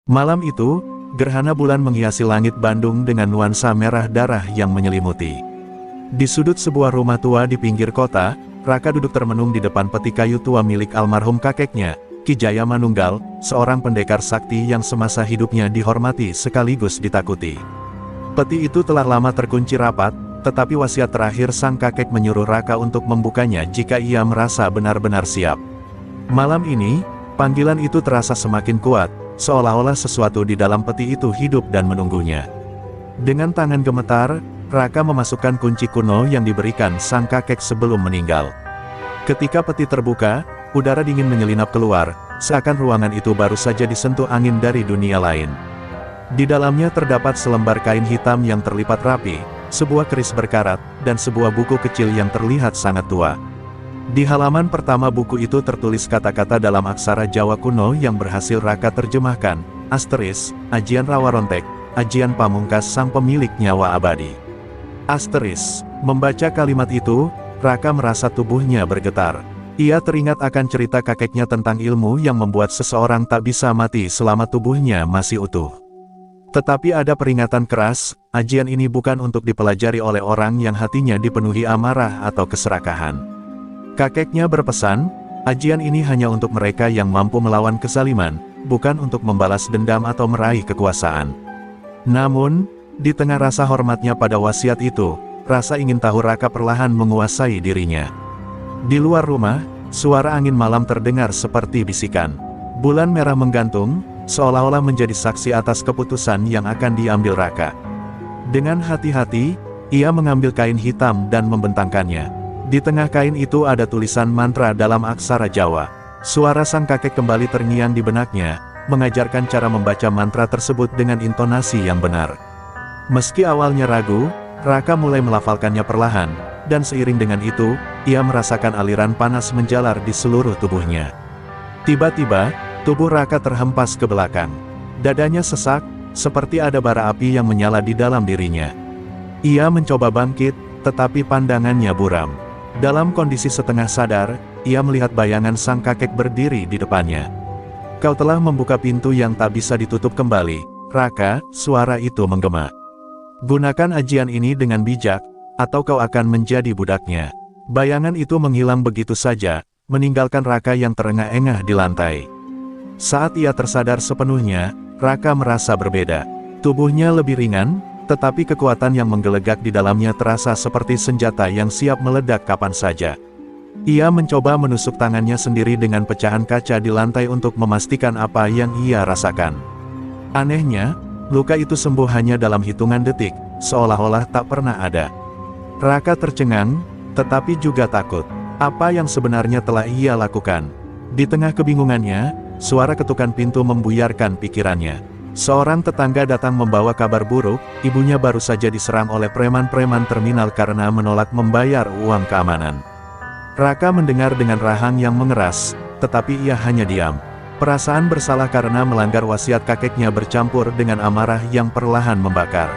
Malam itu, gerhana bulan menghiasi langit Bandung dengan nuansa merah darah yang menyelimuti. Di sudut sebuah rumah tua di pinggir kota, Raka duduk termenung di depan peti kayu tua milik almarhum kakeknya, Ki Jaya Manunggal, seorang pendekar sakti yang semasa hidupnya dihormati sekaligus ditakuti. Peti itu telah lama terkunci rapat, tetapi wasiat terakhir sang kakek menyuruh Raka untuk membukanya jika ia merasa benar-benar siap. Malam ini, panggilan itu terasa semakin kuat, seolah-olah sesuatu di dalam peti itu hidup dan menunggunya. Dengan tangan gemetar, Raka memasukkan kunci kuno yang diberikan sang kakek sebelum meninggal. Ketika peti terbuka, udara dingin menyelinap keluar, seakan ruangan itu baru saja disentuh angin dari dunia lain. Di dalamnya terdapat selembar kain hitam yang terlipat rapi, sebuah keris berkarat, dan sebuah buku kecil yang terlihat sangat tua. Di halaman pertama buku itu tertulis kata-kata dalam aksara Jawa kuno yang berhasil Raka terjemahkan, asteris, ajian rawa rontek, ajian pamungkas sang pemilik nyawa abadi. Asteris, membaca kalimat itu, Raka merasa tubuhnya bergetar. Ia teringat akan cerita kakeknya tentang ilmu yang membuat seseorang tak bisa mati selama tubuhnya masih utuh. Tetapi ada peringatan keras, ajian ini bukan untuk dipelajari oleh orang yang hatinya dipenuhi amarah atau keserakahan. Kakeknya berpesan, ajian ini hanya untuk mereka yang mampu melawan kezaliman, bukan untuk membalas dendam atau meraih kekuasaan. Namun, di tengah rasa hormatnya pada wasiat itu, rasa ingin tahu Raka perlahan menguasai dirinya. Di luar rumah, suara angin malam terdengar seperti bisikan. Bulan merah menggantung, seolah-olah menjadi saksi atas keputusan yang akan diambil Raka. Dengan hati-hati, ia mengambil kain hitam dan membentangkannya. Di tengah kain itu ada tulisan mantra dalam aksara Jawa. Suara sang kakek kembali terngiang di benaknya, mengajarkan cara membaca mantra tersebut dengan intonasi yang benar. Meski awalnya ragu, Raka mulai melafalkannya perlahan, dan seiring dengan itu, ia merasakan aliran panas menjalar di seluruh tubuhnya. Tiba-tiba, tubuh Raka terhempas ke belakang. Dadanya sesak, seperti ada bara api yang menyala di dalam dirinya. Ia mencoba bangkit, tetapi pandangannya buram. Dalam kondisi setengah sadar, ia melihat bayangan sang kakek berdiri di depannya. "Kau telah membuka pintu yang tak bisa ditutup kembali, Raka," suara itu menggema. "Gunakan ajian ini dengan bijak, atau kau akan menjadi budaknya." Bayangan itu menghilang begitu saja, meninggalkan Raka yang terengah-engah di lantai. Saat ia tersadar sepenuhnya, Raka merasa berbeda. Tubuhnya lebih ringan, tetapi kekuatan yang menggelegak di dalamnya terasa seperti senjata yang siap meledak kapan saja. Ia mencoba menusuk tangannya sendiri dengan pecahan kaca di lantai untuk memastikan apa yang ia rasakan. Anehnya, luka itu sembuh hanya dalam hitungan detik, seolah-olah tak pernah ada. Raka tercengang, tetapi juga takut. Apa yang sebenarnya telah ia lakukan? Di tengah kebingungannya, suara ketukan pintu membuyarkan pikirannya. Seorang tetangga datang membawa kabar buruk, ibunya baru saja diserang oleh preman-preman terminal karena menolak membayar uang keamanan. Raka mendengar dengan rahang yang mengeras, tetapi ia hanya diam. Perasaan bersalah karena melanggar wasiat kakeknya bercampur dengan amarah yang perlahan membakar.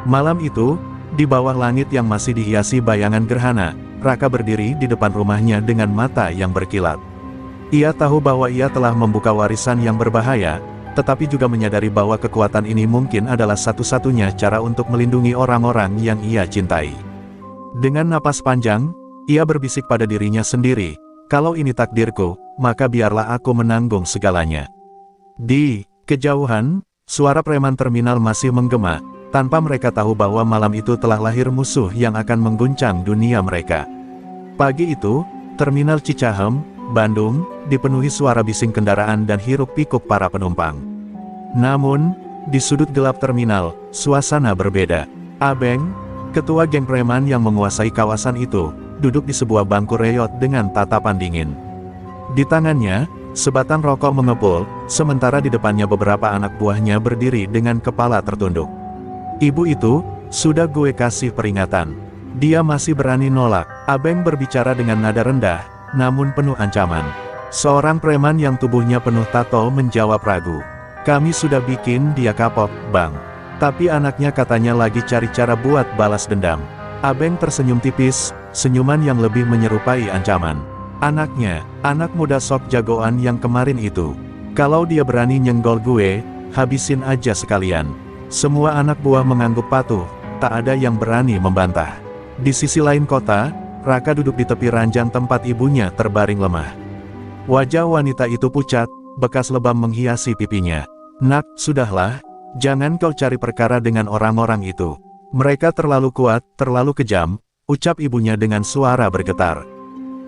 Malam itu, di bawah langit yang masih dihiasi bayangan gerhana, Raka berdiri di depan rumahnya dengan mata yang berkilat. Ia tahu bahwa ia telah membuka warisan yang berbahaya, tetapi juga menyadari bahwa kekuatan ini mungkin adalah satu-satunya cara untuk melindungi orang-orang yang ia cintai. Dengan napas panjang, ia berbisik pada dirinya sendiri, "Kalau ini takdirku, maka biarlah aku menanggung segalanya." Di kejauhan, suara preman terminal masih menggema, tanpa mereka tahu bahwa malam itu telah lahir musuh yang akan mengguncang dunia mereka. Pagi itu, Terminal Cicahem, Bandung, dipenuhi suara bising kendaraan dan hiruk-pikuk para penumpang. Namun, di sudut gelap terminal, suasana berbeda. Abeng, ketua geng preman yang menguasai kawasan itu, duduk di sebuah bangku reyot dengan tatapan dingin. Di tangannya, sebatang rokok mengepul, sementara di depannya beberapa anak buahnya berdiri dengan kepala tertunduk. "Ibu itu, sudah gue kasih peringatan. Dia masih berani nolak." Abeng berbicara dengan nada rendah, namun penuh ancaman. Seorang preman yang tubuhnya penuh tato menjawab ragu, "Kami sudah bikin dia kapok, Bang. Tapi anaknya katanya lagi cari cara buat balas dendam." Abeng tersenyum tipis, senyuman yang lebih menyerupai ancaman. "Anaknya, anak muda sok jagoan yang kemarin itu. Kalau dia berani nyenggol gue, habisin aja sekalian. Semua anak buah mengangguk patuh, tak ada yang berani membantah. Di sisi lain kota, Raka duduk di tepi ranjang tempat ibunya terbaring lemah. Wajah wanita itu pucat, bekas lebam menghiasi pipinya. Nak, sudahlah, jangan kau cari perkara dengan orang-orang itu. Mereka terlalu kuat, terlalu kejam, ucap ibunya dengan suara bergetar.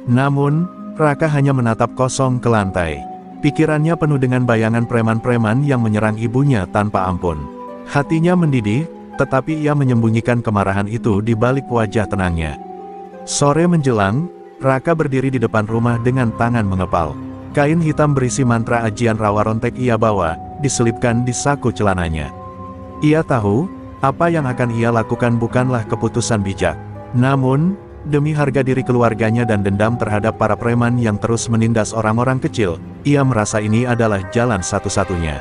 Namun, Raka hanya menatap kosong ke lantai. Pikirannya penuh dengan bayangan preman-preman yang menyerang ibunya tanpa ampun. Hatinya mendidih, tetapi ia menyembunyikan kemarahan itu di balik wajah tenangnya. Sore menjelang, Raka berdiri di depan rumah dengan tangan mengepal. Kain hitam berisi mantra ajian rawa rontek ia bawa, diselipkan di saku celananya. Ia tahu, apa yang akan ia lakukan bukanlah keputusan bijak. Namun, demi harga diri keluarganya dan dendam terhadap para preman yang terus menindas orang-orang kecil, ia merasa ini adalah jalan satu-satunya.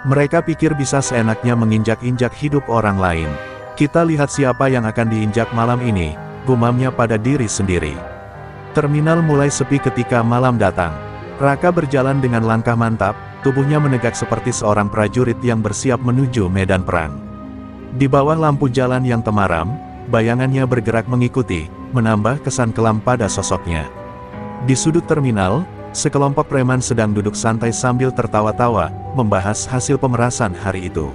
Mereka pikir bisa seenaknya menginjak-injak hidup orang lain. Kita lihat siapa yang akan diinjak malam ini, gumamnya pada diri sendiri. Terminal mulai sepi ketika malam datang. Raka berjalan dengan langkah mantap, tubuhnya menegak seperti seorang prajurit yang bersiap menuju medan perang. Di bawah lampu jalan yang temaram, bayangannya bergerak mengikuti, menambah kesan kelam pada sosoknya. Di sudut terminal, sekelompok preman sedang duduk santai sambil tertawa-tawa, membahas hasil pemerasan hari itu.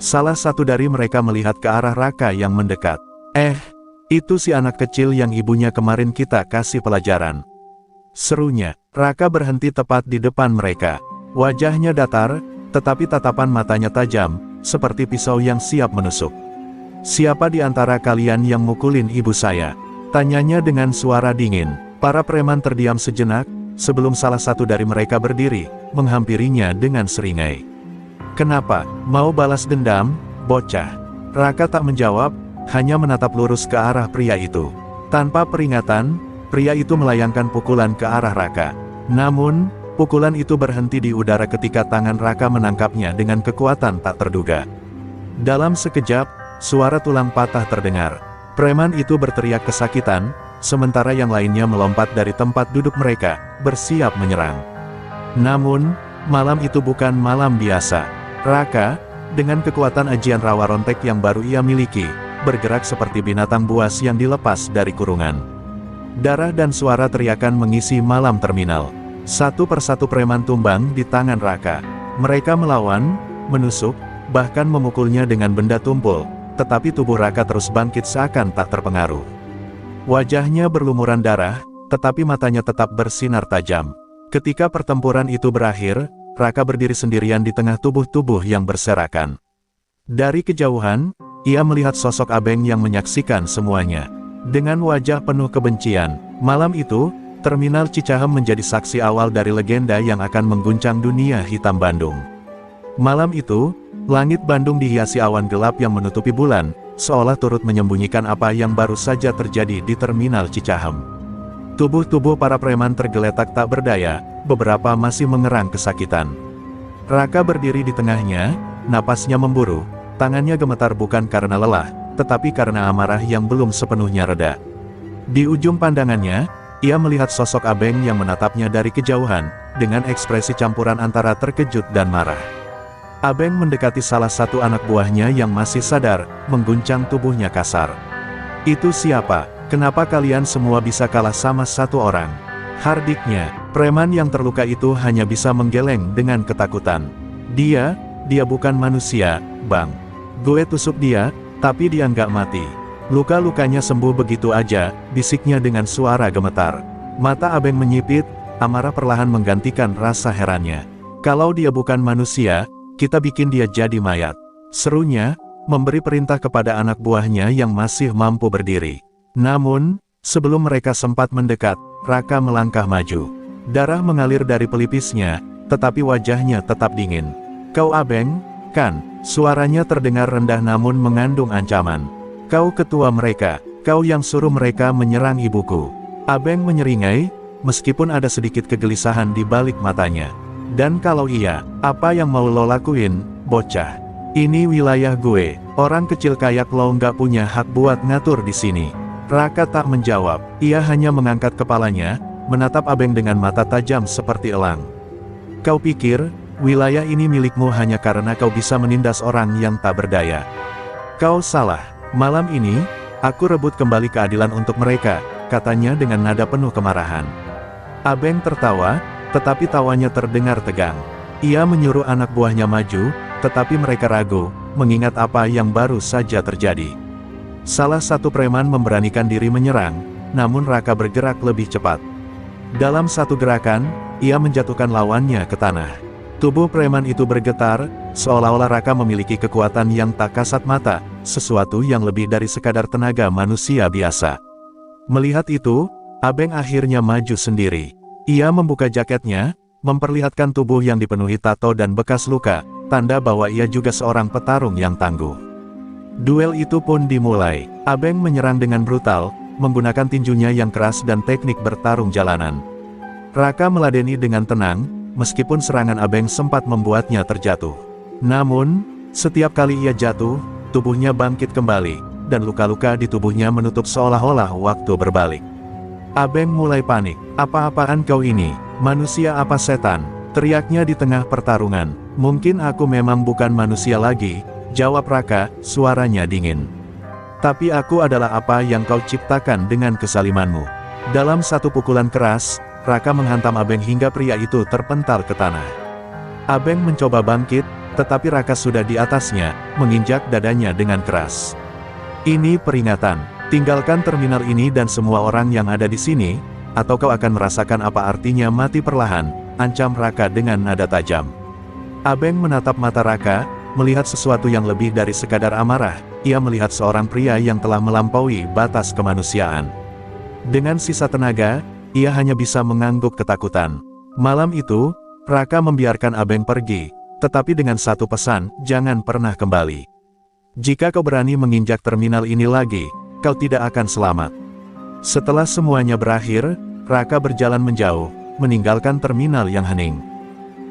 Salah satu dari mereka melihat ke arah Raka yang mendekat. Itu si anak kecil yang ibunya kemarin kita kasih pelajaran. Serunya. Raka berhenti tepat di depan mereka. Wajahnya datar, tetapi tatapan matanya tajam, seperti pisau yang siap menusuk. Siapa di antara kalian yang mukulin ibu saya? Tanyanya dengan suara dingin. Para preman terdiam sejenak, sebelum salah satu dari mereka berdiri, menghampirinya dengan seringai. Kenapa? Mau balas dendam, bocah? Raka tak menjawab, hanya menatap lurus ke arah pria itu. Tanpa peringatan, pria itu melayangkan pukulan ke arah Raka. Namun, pukulan itu berhenti di udara ketika tangan Raka menangkapnya dengan kekuatan tak terduga. Dalam sekejap, suara tulang patah terdengar. Preman itu berteriak kesakitan, sementara yang lainnya melompat dari tempat duduk mereka, bersiap menyerang. Namun, malam itu bukan malam biasa. Raka, dengan kekuatan ajian rawa rontek yang baru ia miliki, bergerak seperti binatang buas yang dilepas dari kurungan. Darah dan suara teriakan mengisi malam terminal. Satu persatu preman tumbang di tangan Raka. Mereka melawan, menusuk, bahkan memukulnya dengan benda tumpul, tetapi tubuh Raka terus bangkit seakan tak terpengaruh. Wajahnya berlumuran darah, tetapi matanya tetap bersinar tajam. Ketika pertempuran itu berakhir, Raka berdiri sendirian di tengah tubuh-tubuh yang berserakan. Dari kejauhan, ia melihat sosok Abeng yang menyaksikan semuanya. Dengan wajah penuh kebencian, malam itu, Terminal Cicahem menjadi saksi awal dari legenda yang akan mengguncang dunia hitam Bandung. Malam itu, langit Bandung dihiasi awan gelap yang menutupi bulan, seolah turut menyembunyikan apa yang baru saja terjadi di Terminal Cicahem. Tubuh-tubuh para preman tergeletak tak berdaya, beberapa masih mengerang kesakitan. Raka berdiri di tengahnya, napasnya memburu, tangannya gemetar bukan karena lelah, tetapi karena amarah yang belum sepenuhnya reda. Di ujung pandangannya, ia melihat sosok Abeng yang menatapnya dari kejauhan, dengan ekspresi campuran antara terkejut dan marah. Abeng mendekati salah satu anak buahnya yang masih sadar, mengguncang tubuhnya kasar. Itu siapa? Kenapa kalian semua bisa kalah sama satu orang? Hardiknya, preman yang terluka itu hanya bisa menggeleng dengan ketakutan. Dia bukan manusia, Bang. Gue tusuk dia, tapi dia nggak mati. Luka-lukanya sembuh begitu aja, bisiknya dengan suara gemetar. Mata Abeng menyipit, amarah perlahan menggantikan rasa herannya. Kalau dia bukan manusia, kita bikin dia jadi mayat. Serunya, memberi perintah kepada anak buahnya yang masih mampu berdiri. Namun, sebelum mereka sempat mendekat, Raka melangkah maju. Darah mengalir dari pelipisnya, tetapi wajahnya tetap dingin. Kau Abeng, kan? Suaranya terdengar rendah namun mengandung ancaman. Kau ketua mereka, kau yang suruh mereka menyerang ibuku. Abeng menyeringai, meskipun ada sedikit kegelisahan di balik matanya. Dan kalau iya, apa yang mau lo lakuin, bocah? Ini wilayah gue, orang kecil kayak lo nggak punya hak buat ngatur di sini. Raka tak menjawab, ia hanya mengangkat kepalanya, menatap Abeng dengan mata tajam seperti elang. Kau pikir, Wilayah ini milikmu hanya karena kau bisa menindas orang yang tak berdaya. Kau salah. Malam ini, aku rebut kembali keadilan untuk mereka, katanya dengan nada penuh kemarahan. Abeng tertawa, tetapi tawanya terdengar tegang. Ia menyuruh anak buahnya maju, tetapi mereka ragu, mengingat apa yang baru saja terjadi. Salah satu preman memberanikan diri menyerang, namun Raka bergerak lebih cepat. Dalam satu gerakan, ia menjatuhkan lawannya ke tanah. Tubuh preman itu bergetar, seolah-olah Raka memiliki kekuatan yang tak kasat mata, sesuatu yang lebih dari sekadar tenaga manusia biasa. Melihat itu, Abeng akhirnya maju sendiri. Ia membuka jaketnya, memperlihatkan tubuh yang dipenuhi tato dan bekas luka, tanda bahwa ia juga seorang petarung yang tangguh. Duel itu pun dimulai. Abeng menyerang dengan brutal, menggunakan tinjunya yang keras dan teknik bertarung jalanan. Raka meladeni dengan tenang, meskipun serangan Abeng sempat membuatnya terjatuh. Namun, setiap kali ia jatuh, tubuhnya bangkit kembali, dan luka-luka di tubuhnya menutup seolah-olah waktu berbalik. Abeng mulai panik. "Apa-apaan kau ini? Manusia apa setan?" teriaknya di tengah pertarungan. "Mungkin aku memang bukan manusia lagi," jawab Raka, suaranya dingin. "Tapi aku adalah apa yang kau ciptakan dengan kesalimanmu." Dalam satu pukulan keras, Raka menghantam Abeng hingga pria itu terpental ke tanah. Abeng mencoba bangkit, tetapi Raka sudah di atasnya, menginjak dadanya dengan keras. "Ini peringatan. Tinggalkan terminal ini dan semua orang yang ada di sini, atau kau akan merasakan apa artinya mati perlahan," ancam Raka dengan nada tajam. Abeng menatap mata Raka, melihat sesuatu yang lebih dari sekadar amarah. Ia melihat seorang pria yang telah melampaui batas kemanusiaan. Dengan sisa tenaga, ia hanya bisa mengangguk ketakutan. Malam itu, Raka membiarkan Abeng pergi, tetapi dengan satu pesan, jangan pernah kembali. "Jika kau berani menginjak terminal ini lagi, kau tidak akan selamat." Setelah semuanya berakhir, Raka berjalan menjauh, meninggalkan terminal yang hening.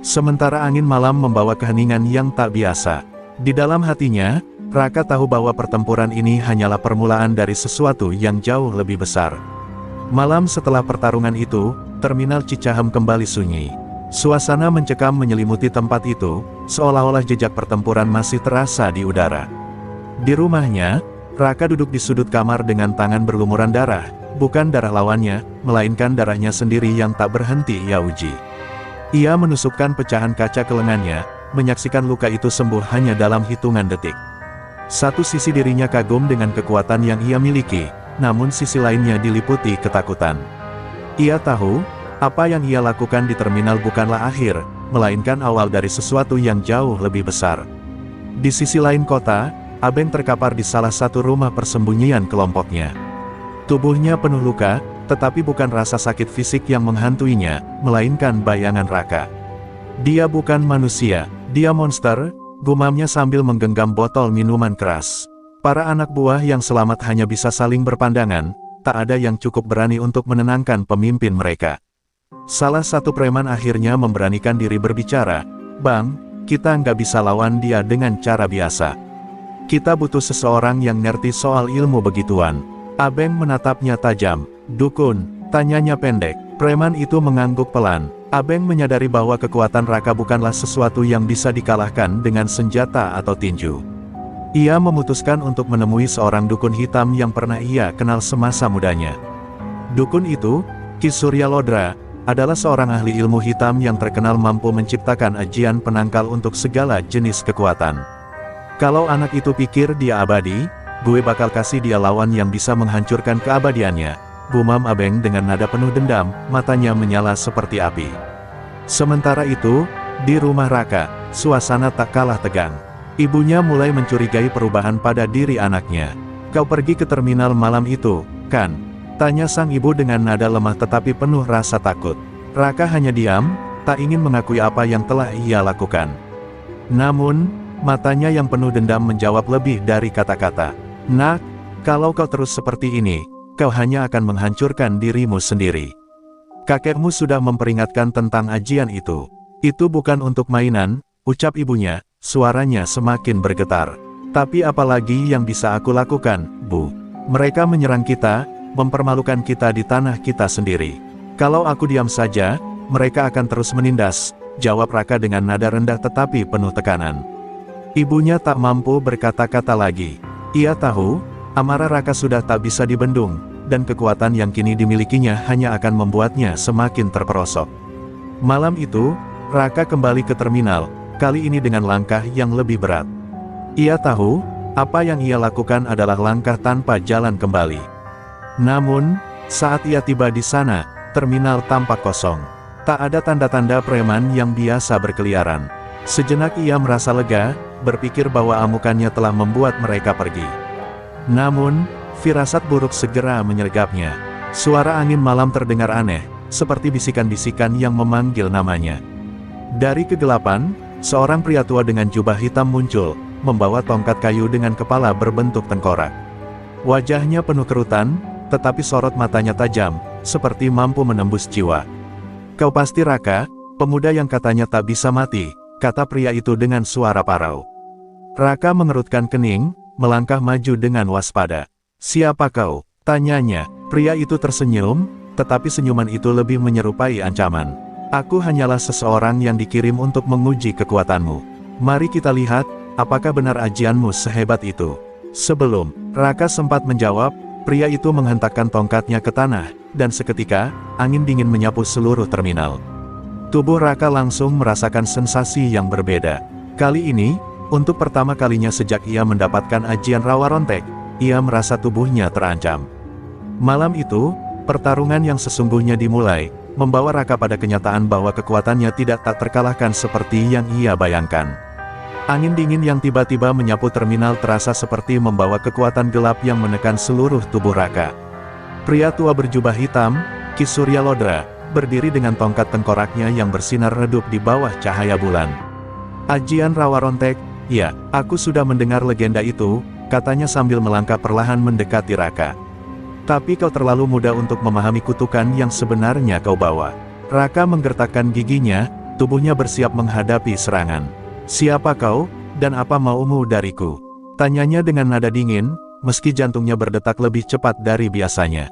Sementara angin malam membawa keheningan yang tak biasa. Di dalam hatinya, Raka tahu bahwa pertempuran ini hanyalah permulaan dari sesuatu yang jauh lebih besar. Malam setelah pertarungan itu, terminal Cicahem kembali sunyi. Suasana mencekam menyelimuti tempat itu, seolah-olah jejak pertempuran masih terasa di udara. Di rumahnya, Raka duduk di sudut kamar dengan tangan berlumuran darah, bukan darah lawannya, melainkan darahnya sendiri yang tak berhenti ia uji. Ia menusukkan pecahan kaca ke lengannya, menyaksikan luka itu sembuh hanya dalam hitungan detik. Satu sisi dirinya kagum dengan kekuatan yang ia miliki, namun sisi lainnya diliputi ketakutan. Ia tahu, apa yang ia lakukan di terminal bukanlah akhir, melainkan awal dari sesuatu yang jauh lebih besar. Di sisi lain kota, Abeng terkapar di salah satu rumah persembunyian kelompoknya. Tubuhnya penuh luka, tetapi bukan rasa sakit fisik yang menghantuinya, melainkan bayangan Raka. "Dia bukan manusia, dia monster," gumamnya sambil menggenggam botol minuman keras. Para anak buah yang selamat hanya bisa saling berpandangan, tak ada yang cukup berani untuk menenangkan pemimpin mereka. Salah satu preman akhirnya memberanikan diri berbicara, "Bang, kita nggak bisa lawan dia dengan cara biasa. Kita butuh seseorang yang ngerti soal ilmu begituan." Abeng menatapnya tajam. "Dukun?" tanyanya pendek. Preman itu mengangguk pelan. Abeng menyadari bahwa kekuatan Raka bukanlah sesuatu yang bisa dikalahkan dengan senjata atau tinju. Ia memutuskan untuk menemui seorang dukun hitam yang pernah ia kenal semasa mudanya. Dukun itu, Ki Surya Lodra, adalah seorang ahli ilmu hitam yang terkenal mampu menciptakan ajian penangkal untuk segala jenis kekuatan. "Kalau anak itu pikir dia abadi, gue bakal kasih dia lawan yang bisa menghancurkan keabadiannya," gumam Abeng dengan nada penuh dendam, matanya menyala seperti api. Sementara itu, di rumah Raka, suasana tak kalah tegang. Ibunya mulai mencurigai perubahan pada diri anaknya. "Kau pergi ke terminal malam itu, kan?" tanya sang ibu dengan nada lemah tetapi penuh rasa takut. Raka hanya diam, tak ingin mengakui apa yang telah ia lakukan. Namun, matanya yang penuh dendam menjawab lebih dari kata-kata. "Nak, kalau kau terus seperti ini, kau hanya akan menghancurkan dirimu sendiri. Kakekmu sudah memperingatkan tentang ajian itu. Itu bukan untuk mainan," ucap ibunya, suaranya semakin bergetar. "Tapi apalagi yang bisa aku lakukan, Bu? Mereka menyerang kita, mempermalukan kita di tanah kita sendiri. Kalau aku diam saja, mereka akan terus menindas, jawab Raka dengan nada rendah tetapi penuh tekanan. Ibunya tak mampu berkata-kata lagi. Ia tahu, amarah Raka sudah tak bisa dibendung, dan kekuatan yang kini dimilikinya hanya akan membuatnya semakin terperosok. Malam itu, Raka kembali ke terminal, kali ini dengan langkah yang lebih berat. Ia tahu, apa yang ia lakukan adalah langkah tanpa jalan kembali. Namun, saat ia tiba di sana, terminal tampak kosong. Tak ada tanda-tanda preman yang biasa berkeliaran. Sejenak ia merasa lega, berpikir bahwa amukannya telah membuat mereka pergi. Namun, firasat buruk segera menyergapnya. Suara angin malam terdengar aneh, seperti bisikan-bisikan yang memanggil namanya. Dari kegelapan, seorang pria tua dengan jubah hitam muncul, membawa tongkat kayu dengan kepala berbentuk tengkorak. Wajahnya penuh kerutan, tetapi sorot matanya tajam, seperti mampu menembus jiwa. "Kau pasti Raka, pemuda yang katanya tak bisa mati," kata pria itu dengan suara parau. Raka mengerutkan kening, melangkah maju dengan waspada. "Siapa kau?" tanyanya. Pria itu tersenyum, tetapi senyuman itu lebih menyerupai ancaman. "Aku hanyalah seseorang yang dikirim untuk menguji kekuatanmu. Mari kita lihat, apakah benar ajianmu sehebat itu." Sebelum Raka sempat menjawab, pria itu menghentakkan tongkatnya ke tanah, dan seketika, angin dingin menyapu seluruh terminal. Tubuh Raka langsung merasakan sensasi yang berbeda. Kali ini, untuk pertama kalinya sejak ia mendapatkan ajian Rawa Rontek, ia merasa tubuhnya terancam. Malam itu, pertarungan yang sesungguhnya dimulai, membawa Raka pada kenyataan bahwa kekuatannya tidak tak terkalahkan seperti yang ia bayangkan. Angin dingin yang tiba-tiba menyapu terminal terasa seperti membawa kekuatan gelap yang menekan seluruh tubuh Raka. Pria tua berjubah hitam, Ki Surya Lodra, berdiri dengan tongkat tengkoraknya yang bersinar redup di bawah cahaya bulan. "Ajian Rawa Rontek, ya, aku sudah mendengar legenda itu," katanya sambil melangkah perlahan mendekati Raka. "Tapi kau terlalu muda untuk memahami kutukan yang sebenarnya kau bawa." Raka menggertakkan giginya, tubuhnya bersiap menghadapi serangan. "Siapa kau, dan apa maumu dariku?" tanyanya dengan nada dingin, meski jantungnya berdetak lebih cepat dari biasanya.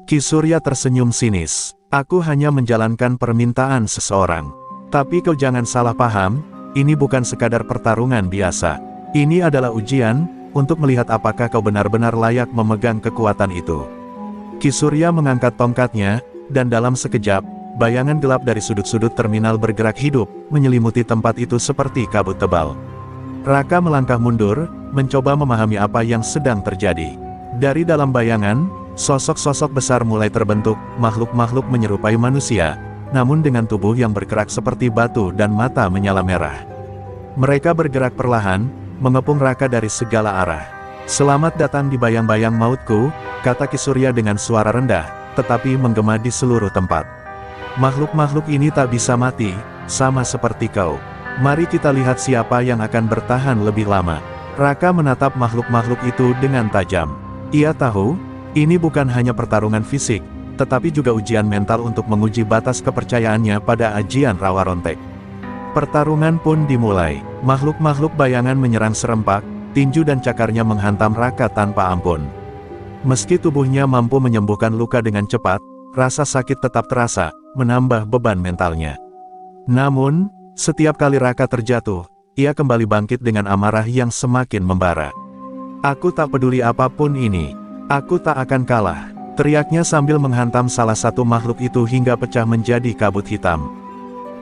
Ki Surya tersenyum sinis. "Aku hanya menjalankan permintaan seseorang. Tapi kau jangan salah paham, ini bukan sekadar pertarungan biasa. Ini adalah ujian, untuk melihat apakah kau benar-benar layak memegang kekuatan itu." Ki Surya mengangkat tongkatnya, dan dalam sekejap, bayangan gelap dari sudut-sudut terminal bergerak hidup, menyelimuti tempat itu seperti kabut tebal. Raka melangkah mundur, mencoba memahami apa yang sedang terjadi. Dari dalam bayangan, sosok-sosok besar mulai terbentuk, makhluk-makhluk menyerupai manusia, namun dengan tubuh yang bergerak seperti batu dan mata menyala merah. Mereka bergerak perlahan, mengepung Raka dari segala arah. "Selamat datang di bayang-bayang mautku," kata Ki Surya dengan suara rendah, tetapi menggema di seluruh tempat. "Makhluk-makhluk ini tak bisa mati, sama seperti kau. Mari kita lihat siapa yang akan bertahan lebih lama." Raka menatap makhluk-makhluk itu dengan tajam. Ia tahu, ini bukan hanya pertarungan fisik, tetapi juga ujian mental untuk menguji batas kepercayaannya pada ajian Rawa Rontek. Pertarungan pun dimulai. Makhluk-makhluk bayangan menyerang serempak, tinju dan cakarnya menghantam Raka tanpa ampun. Meski tubuhnya mampu menyembuhkan luka dengan cepat, rasa sakit tetap terasa, menambah beban mentalnya. Namun, setiap kali Raka terjatuh, ia kembali bangkit dengan amarah yang semakin membara. "Aku tak peduli apapun ini. Aku tak akan kalah," teriaknya sambil menghantam salah satu makhluk itu hingga pecah menjadi kabut hitam.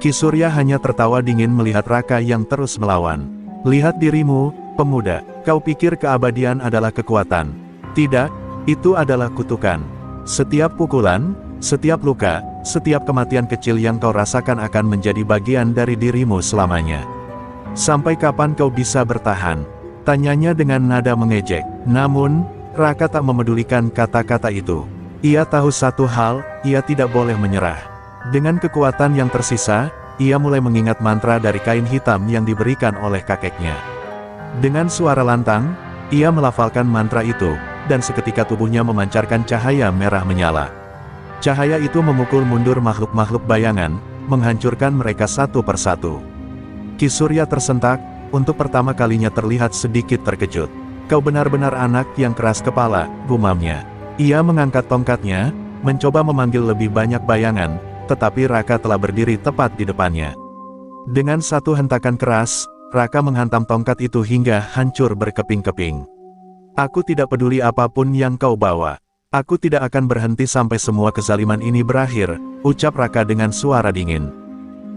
Ki Surya hanya tertawa dingin melihat Raka yang terus melawan. "Lihat dirimu, pemuda, kau pikir keabadian adalah kekuatan? Tidak, itu adalah kutukan. Setiap pukulan, setiap luka, setiap kematian kecil yang kau rasakan akan menjadi bagian dari dirimu selamanya. Sampai kapan kau bisa bertahan?" tanyanya dengan nada mengejek. Namun, Raka tak memedulikan kata-kata itu. Ia tahu satu hal, ia tidak boleh menyerah. Dengan kekuatan yang tersisa, ia mulai mengingat mantra dari kain hitam yang diberikan oleh kakeknya. Dengan suara lantang, ia melafalkan mantra itu, dan seketika tubuhnya memancarkan cahaya merah menyala. Cahaya itu memukul mundur makhluk-makhluk bayangan, menghancurkan mereka satu persatu. Ki Surya tersentak, untuk pertama kalinya terlihat sedikit terkejut. "Kau benar-benar anak yang keras kepala," gumamnya. Ia mengangkat tongkatnya, mencoba memanggil lebih banyak bayangan, tetapi Raka telah berdiri tepat di depannya. Dengan satu hentakan keras, Raka menghantam tongkat itu hingga hancur berkeping-keping. Aku tidak peduli apapun yang kau bawa. Aku tidak akan berhenti sampai semua kezaliman ini berakhir, ucap Raka dengan suara dingin.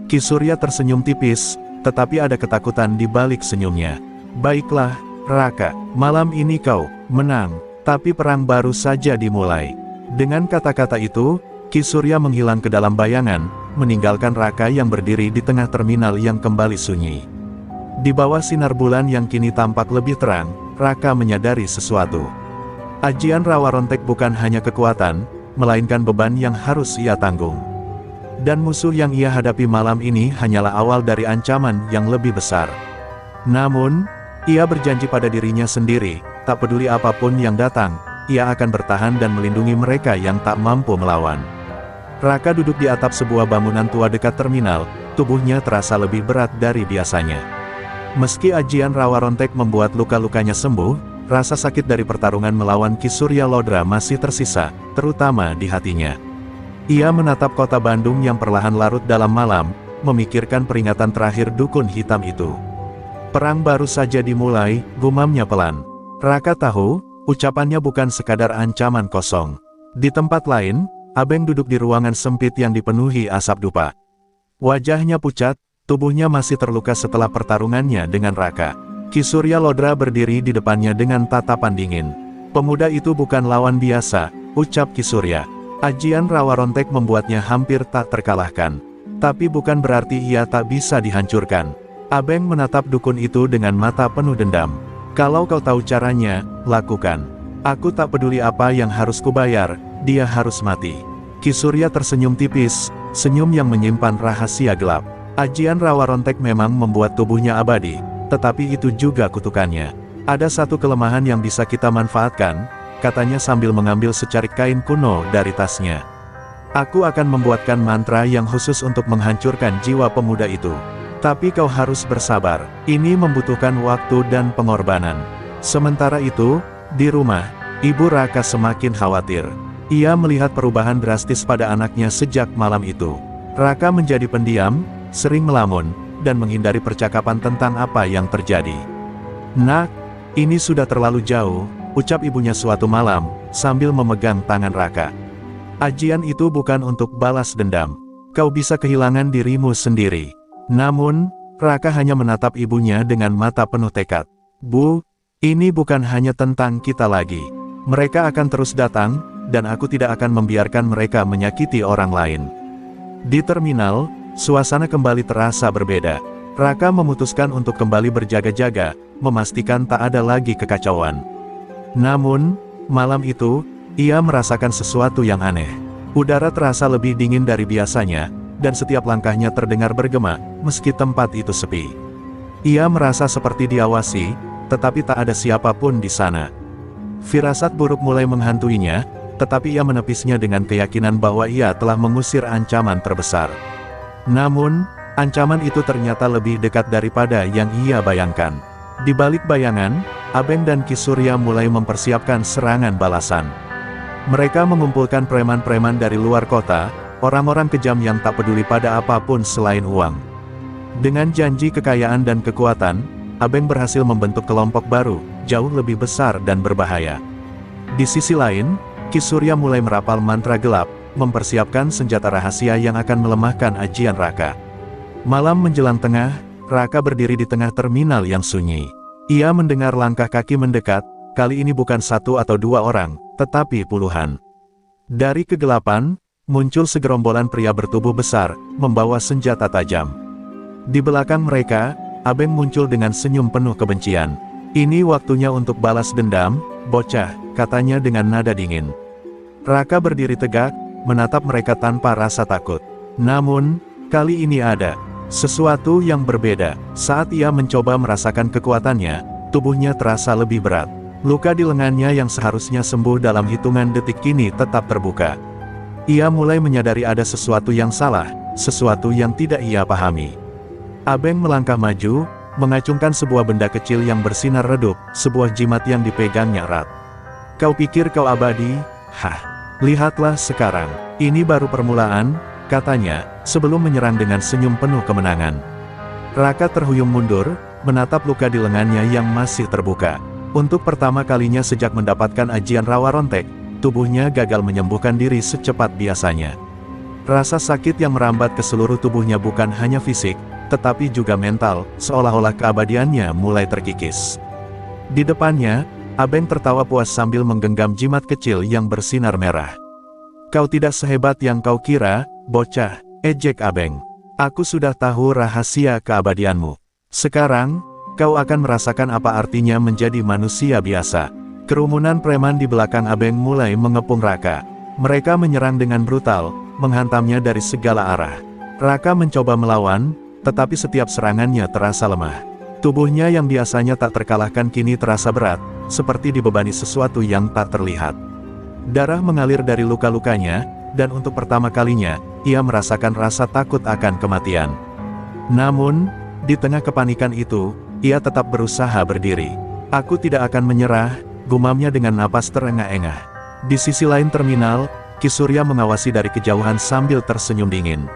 Ki Surya tersenyum tipis, tetapi ada ketakutan di balik senyumnya. Baiklah, Raka, malam ini kau menang, tapi perang baru saja dimulai. Dengan kata-kata itu, Ki Surya menghilang ke dalam bayangan, meninggalkan Raka yang berdiri di tengah terminal yang kembali sunyi. Di bawah sinar bulan yang kini tampak lebih terang, Raka menyadari sesuatu. Ajian Rawa Rontek bukan hanya kekuatan, melainkan beban yang harus ia tanggung. Dan musuh yang ia hadapi malam ini hanyalah awal dari ancaman yang lebih besar. Namun, ia berjanji pada dirinya sendiri, tak peduli apapun yang datang, ia akan bertahan dan melindungi mereka yang tak mampu melawan. Raka duduk di atap sebuah bangunan tua dekat terminal, tubuhnya terasa lebih berat dari biasanya. Meski ajian Rawa Rontek membuat luka-lukanya sembuh, rasa sakit dari pertarungan melawan Ki Surya Lodra masih tersisa, terutama di hatinya. Ia menatap kota Bandung yang perlahan larut dalam malam, memikirkan peringatan terakhir dukun hitam itu. Perang baru saja dimulai, gumamnya pelan. Raka tahu, ucapannya bukan sekadar ancaman kosong. Di tempat lain, Abeng duduk di ruangan sempit yang dipenuhi asap dupa. Wajahnya pucat, tubuhnya masih terluka setelah pertarungannya dengan Raka. Ki Surya Lodra berdiri di depannya dengan tatapan dingin. Pemuda itu bukan lawan biasa, ucap Ki Surya. Ajian Rawa Rontek membuatnya hampir tak terkalahkan. Tapi bukan berarti ia tak bisa dihancurkan. Abeng menatap dukun itu dengan mata penuh dendam. Kalau kau tahu caranya, lakukan. Aku tak peduli apa yang harus kubayar, dia harus mati. Ki Surya tersenyum tipis, senyum yang menyimpan rahasia gelap. Ajian Rawa Rontek memang membuat tubuhnya abadi, tetapi itu juga kutukannya. Ada satu kelemahan yang bisa kita manfaatkan, katanya sambil mengambil secarik kain kuno dari tasnya. Aku akan membuatkan mantra yang khusus untuk menghancurkan jiwa pemuda itu. Tapi kau harus bersabar, ini membutuhkan waktu dan pengorbanan. Sementara itu, di rumah, Ibu Raka semakin khawatir. Ia melihat perubahan drastis pada anaknya sejak malam itu. Raka menjadi pendiam, sering melamun, dan menghindari percakapan tentang apa yang terjadi. Nak, ini sudah terlalu jauh, ucap ibunya suatu malam, sambil memegang tangan Raka. Ajian itu bukan untuk balas dendam. Kau bisa kehilangan dirimu sendiri. Namun, Raka hanya menatap ibunya dengan mata penuh tekad. Bu, ini bukan hanya tentang kita lagi. Mereka akan terus datang, dan aku tidak akan membiarkan mereka menyakiti orang lain. Di terminal, suasana kembali terasa berbeda. Raka memutuskan untuk kembali berjaga-jaga, memastikan tak ada lagi kekacauan. Namun, malam itu, ia merasakan sesuatu yang aneh. Udara terasa lebih dingin dari biasanya, dan setiap langkahnya terdengar bergema, meski tempat itu sepi. Ia merasa seperti diawasi, tetapi tak ada siapapun di sana. Firasat buruk mulai menghantuinya, tetapi ia menepisnya dengan keyakinan bahwa ia telah mengusir ancaman terbesar. Namun, ancaman itu ternyata lebih dekat daripada yang ia bayangkan. Di balik bayangan, Abeng dan Ki Surya mulai mempersiapkan serangan balasan. Mereka mengumpulkan preman-preman dari luar kota, orang-orang kejam yang tak peduli pada apapun selain uang. Dengan janji kekayaan dan kekuatan, Abeng berhasil membentuk kelompok baru, jauh lebih besar dan berbahaya. Di sisi lain, Ki Surya mulai merapal mantra gelap, mempersiapkan senjata rahasia yang akan melemahkan ajian Raka. Malam menjelang tengah, Raka berdiri di tengah terminal yang sunyi. Ia mendengar langkah kaki mendekat, kali ini bukan satu atau dua orang, tetapi puluhan. Dari kegelapan, muncul segerombolan pria bertubuh besar, membawa senjata tajam. Di belakang mereka, Abeng muncul dengan senyum penuh kebencian. Ini waktunya untuk balas dendam, bocah, katanya dengan nada dingin. Raka berdiri tegak, menatap mereka tanpa rasa takut. Namun, kali ini ada sesuatu yang berbeda. Saat ia mencoba merasakan kekuatannya, tubuhnya terasa lebih berat. Luka di lengannya yang seharusnya sembuh dalam hitungan detik kini tetap terbuka. Ia mulai menyadari ada sesuatu yang salah, sesuatu yang tidak ia pahami. Abeng melangkah maju, mengacungkan sebuah benda kecil yang bersinar redup, sebuah jimat yang dipegangnya erat. Kau pikir kau abadi? Hah! Lihatlah sekarang, ini baru permulaan, katanya, sebelum menyerang dengan senyum penuh kemenangan. Raka terhuyung mundur, menatap luka di lengannya yang masih terbuka. Untuk pertama kalinya sejak mendapatkan ajian rawa rontek, tubuhnya gagal menyembuhkan diri secepat biasanya. Rasa sakit yang merambat ke seluruh tubuhnya bukan hanya fisik, tetapi juga mental, seolah-olah keabadiannya mulai terkikis. Di depannya, Abeng tertawa puas sambil menggenggam jimat kecil yang bersinar merah. "Kau tidak sehebat yang kau kira, bocah," ejek Abeng. "Aku sudah tahu rahasia keabadianmu. Sekarang, kau akan merasakan apa artinya menjadi manusia biasa." Kerumunan preman di belakang Abeng mulai mengepung Raka. Mereka menyerang dengan brutal, menghantamnya dari segala arah. Raka mencoba melawan, tetapi setiap serangannya terasa lemah. Tubuhnya yang biasanya tak terkalahkan kini terasa berat, seperti dibebani sesuatu yang tak terlihat. Darah mengalir dari luka-lukanya, dan untuk pertama kalinya, ia merasakan rasa takut akan kematian. Namun, di tengah kepanikan itu, ia tetap berusaha berdiri. "Aku tidak akan menyerah," gumamnya dengan napas terengah-engah. Di sisi lain terminal, Ki Surya mengawasi dari kejauhan sambil tersenyum dingin.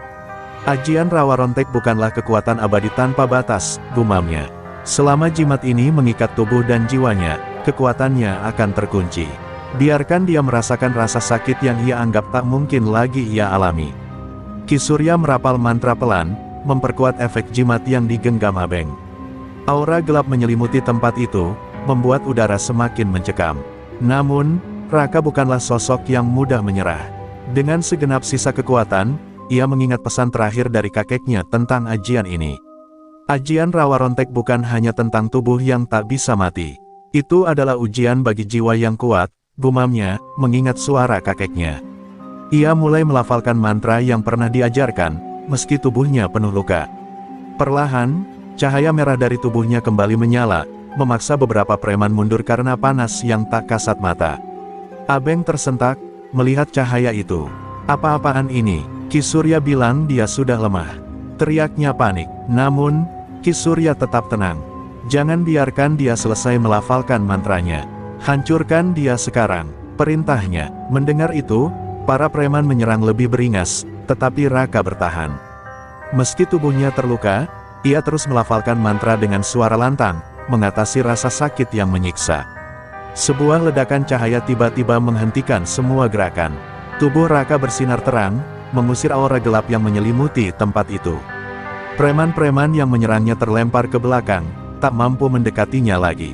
"Ajian rawa rontek bukanlah kekuatan abadi tanpa batas," gumamnya. "Selama jimat ini mengikat tubuh dan jiwanya, kekuatannya akan terkunci. Biarkan dia merasakan rasa sakit yang ia anggap tak mungkin lagi ia alami." Ki Surya merapal mantra pelan, memperkuat efek jimat yang digenggam Abeng. Aura gelap menyelimuti tempat itu, membuat udara semakin mencekam. Namun, Raka bukanlah sosok yang mudah menyerah. Dengan segenap sisa kekuatan, ia mengingat pesan terakhir dari kakeknya tentang ajian ini. Ajian rawa rontek bukan hanya tentang tubuh yang tak bisa mati. Itu adalah ujian bagi jiwa yang kuat, gumamnya, mengingat suara kakeknya. Ia mulai melafalkan mantra yang pernah diajarkan, meski tubuhnya penuh luka. Perlahan, cahaya merah dari tubuhnya kembali menyala, memaksa beberapa preman mundur karena panas yang tak kasat mata. Abeng tersentak, melihat cahaya itu. "Apa-apaan ini?" Ki Surya bilang dia sudah lemah. Teriaknya panik, namun, Ki Surya tetap tenang. "Jangan biarkan dia selesai melafalkan mantranya. Hancurkan dia sekarang," perintahnya. Mendengar itu, para preman menyerang lebih beringas, tetapi Raka bertahan. Meski tubuhnya terluka, ia terus melafalkan mantra dengan suara lantang, mengatasi rasa sakit yang menyiksa. Sebuah ledakan cahaya tiba-tiba menghentikan semua gerakan. Tubuh Raka bersinar terang, mengusir aura gelap yang menyelimuti tempat itu. Preman-preman yang menyerangnya terlempar ke belakang, tak mampu mendekatinya lagi.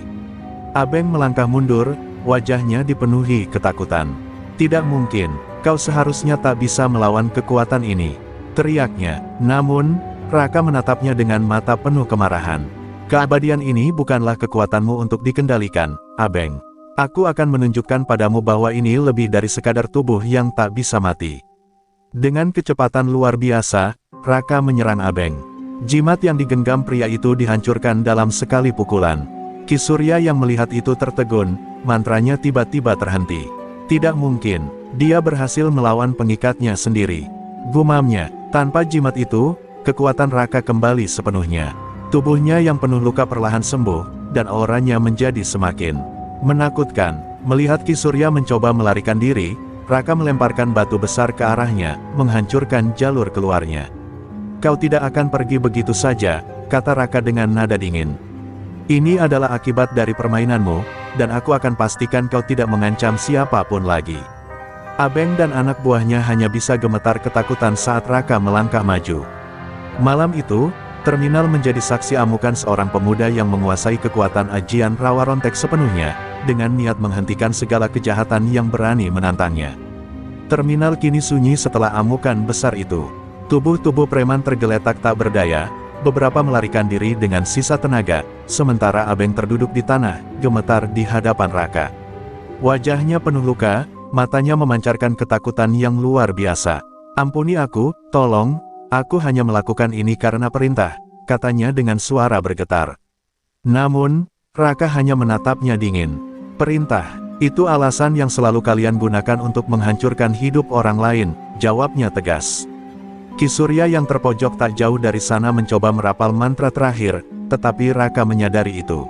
Abeng melangkah mundur, wajahnya dipenuhi ketakutan. "Tidak mungkin, kau seharusnya tak bisa melawan kekuatan ini," teriaknya. Namun, Raka menatapnya dengan mata penuh kemarahan. "Keabadian ini bukanlah kekuatanmu untuk dikendalikan, Abeng. Aku akan menunjukkan padamu bahwa ini lebih dari sekadar tubuh yang tak bisa mati." Dengan kecepatan luar biasa, Raka menyerang Abeng. Jimat yang digenggam pria itu dihancurkan dalam sekali pukulan. Ki Surya yang melihat itu tertegun, mantranya tiba-tiba terhenti. "Tidak mungkin, dia berhasil melawan pengikatnya sendiri," gumamnya. Tanpa jimat itu, kekuatan Raka kembali sepenuhnya. Tubuhnya yang penuh luka perlahan sembuh, dan auranya menjadi semakin menakutkan. Melihat Ki Surya mencoba melarikan diri, Raka melemparkan batu besar ke arahnya, menghancurkan jalur keluarnya. "Kau tidak akan pergi begitu saja," kata Raka dengan nada dingin. "Ini adalah akibat dari permainanmu, dan aku akan pastikan kau tidak mengancam siapapun lagi." Abeng dan anak buahnya hanya bisa gemetar ketakutan saat Raka melangkah maju. Malam itu, terminal menjadi saksi amukan seorang pemuda yang menguasai kekuatan ajian rawa rontek sepenuhnya, dengan niat menghentikan segala kejahatan yang berani menantangnya. Terminal kini sunyi setelah amukan besar itu. Tubuh-tubuh preman tergeletak tak berdaya, beberapa melarikan diri dengan sisa tenaga, sementara Abeng terduduk di tanah, gemetar di hadapan Raka. Wajahnya penuh luka, matanya memancarkan ketakutan yang luar biasa. "Ampuni aku, tolong, aku hanya melakukan ini karena perintah," katanya dengan suara bergetar. Namun, Raka hanya menatapnya dingin. "Perintah, itu alasan yang selalu kalian gunakan untuk menghancurkan hidup orang lain," jawabnya tegas. Ki Surya yang terpojok tak jauh dari sana mencoba merapal mantra terakhir, tetapi Raka menyadari itu.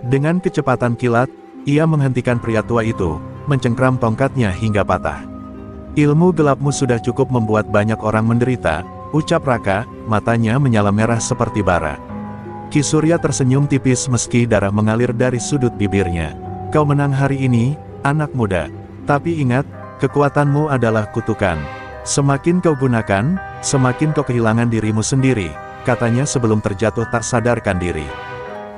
Dengan kecepatan kilat, ia menghentikan pria tua itu, mencengkram tongkatnya hingga patah. "Ilmu gelapmu sudah cukup membuat banyak orang menderita, ucap Raka, matanya menyala merah seperti bara. Ki Surya tersenyum tipis meski darah mengalir dari sudut bibirnya. Kau menang hari ini, anak muda. Tapi ingat, kekuatanmu adalah kutukan. Semakin kau gunakan, semakin kau kehilangan dirimu sendiri, katanya sebelum terjatuh tak sadarkan diri.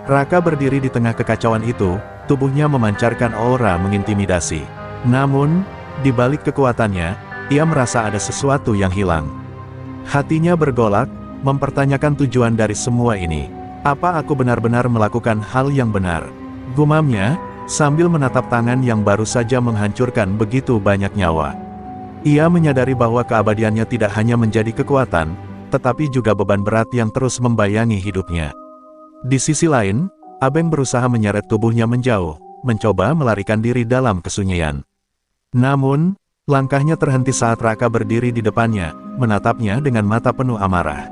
Raka berdiri di tengah kekacauan itu, tubuhnya memancarkan aura mengintimidasi. Namun, di balik kekuatannya, ia merasa ada sesuatu yang hilang. Hatinya bergolak, mempertanyakan tujuan dari semua ini. Apa aku benar-benar melakukan hal yang benar? Gumamnya, sambil menatap tangan yang baru saja menghancurkan begitu banyak nyawa. Ia menyadari bahwa keabadiannya tidak hanya menjadi kekuatan, tetapi juga beban berat yang terus membayangi hidupnya. Di sisi lain, Abeng berusaha menyeret tubuhnya menjauh, mencoba melarikan diri dalam kesunyian. Namun, langkahnya terhenti saat Raka berdiri di depannya, menatapnya dengan mata penuh amarah.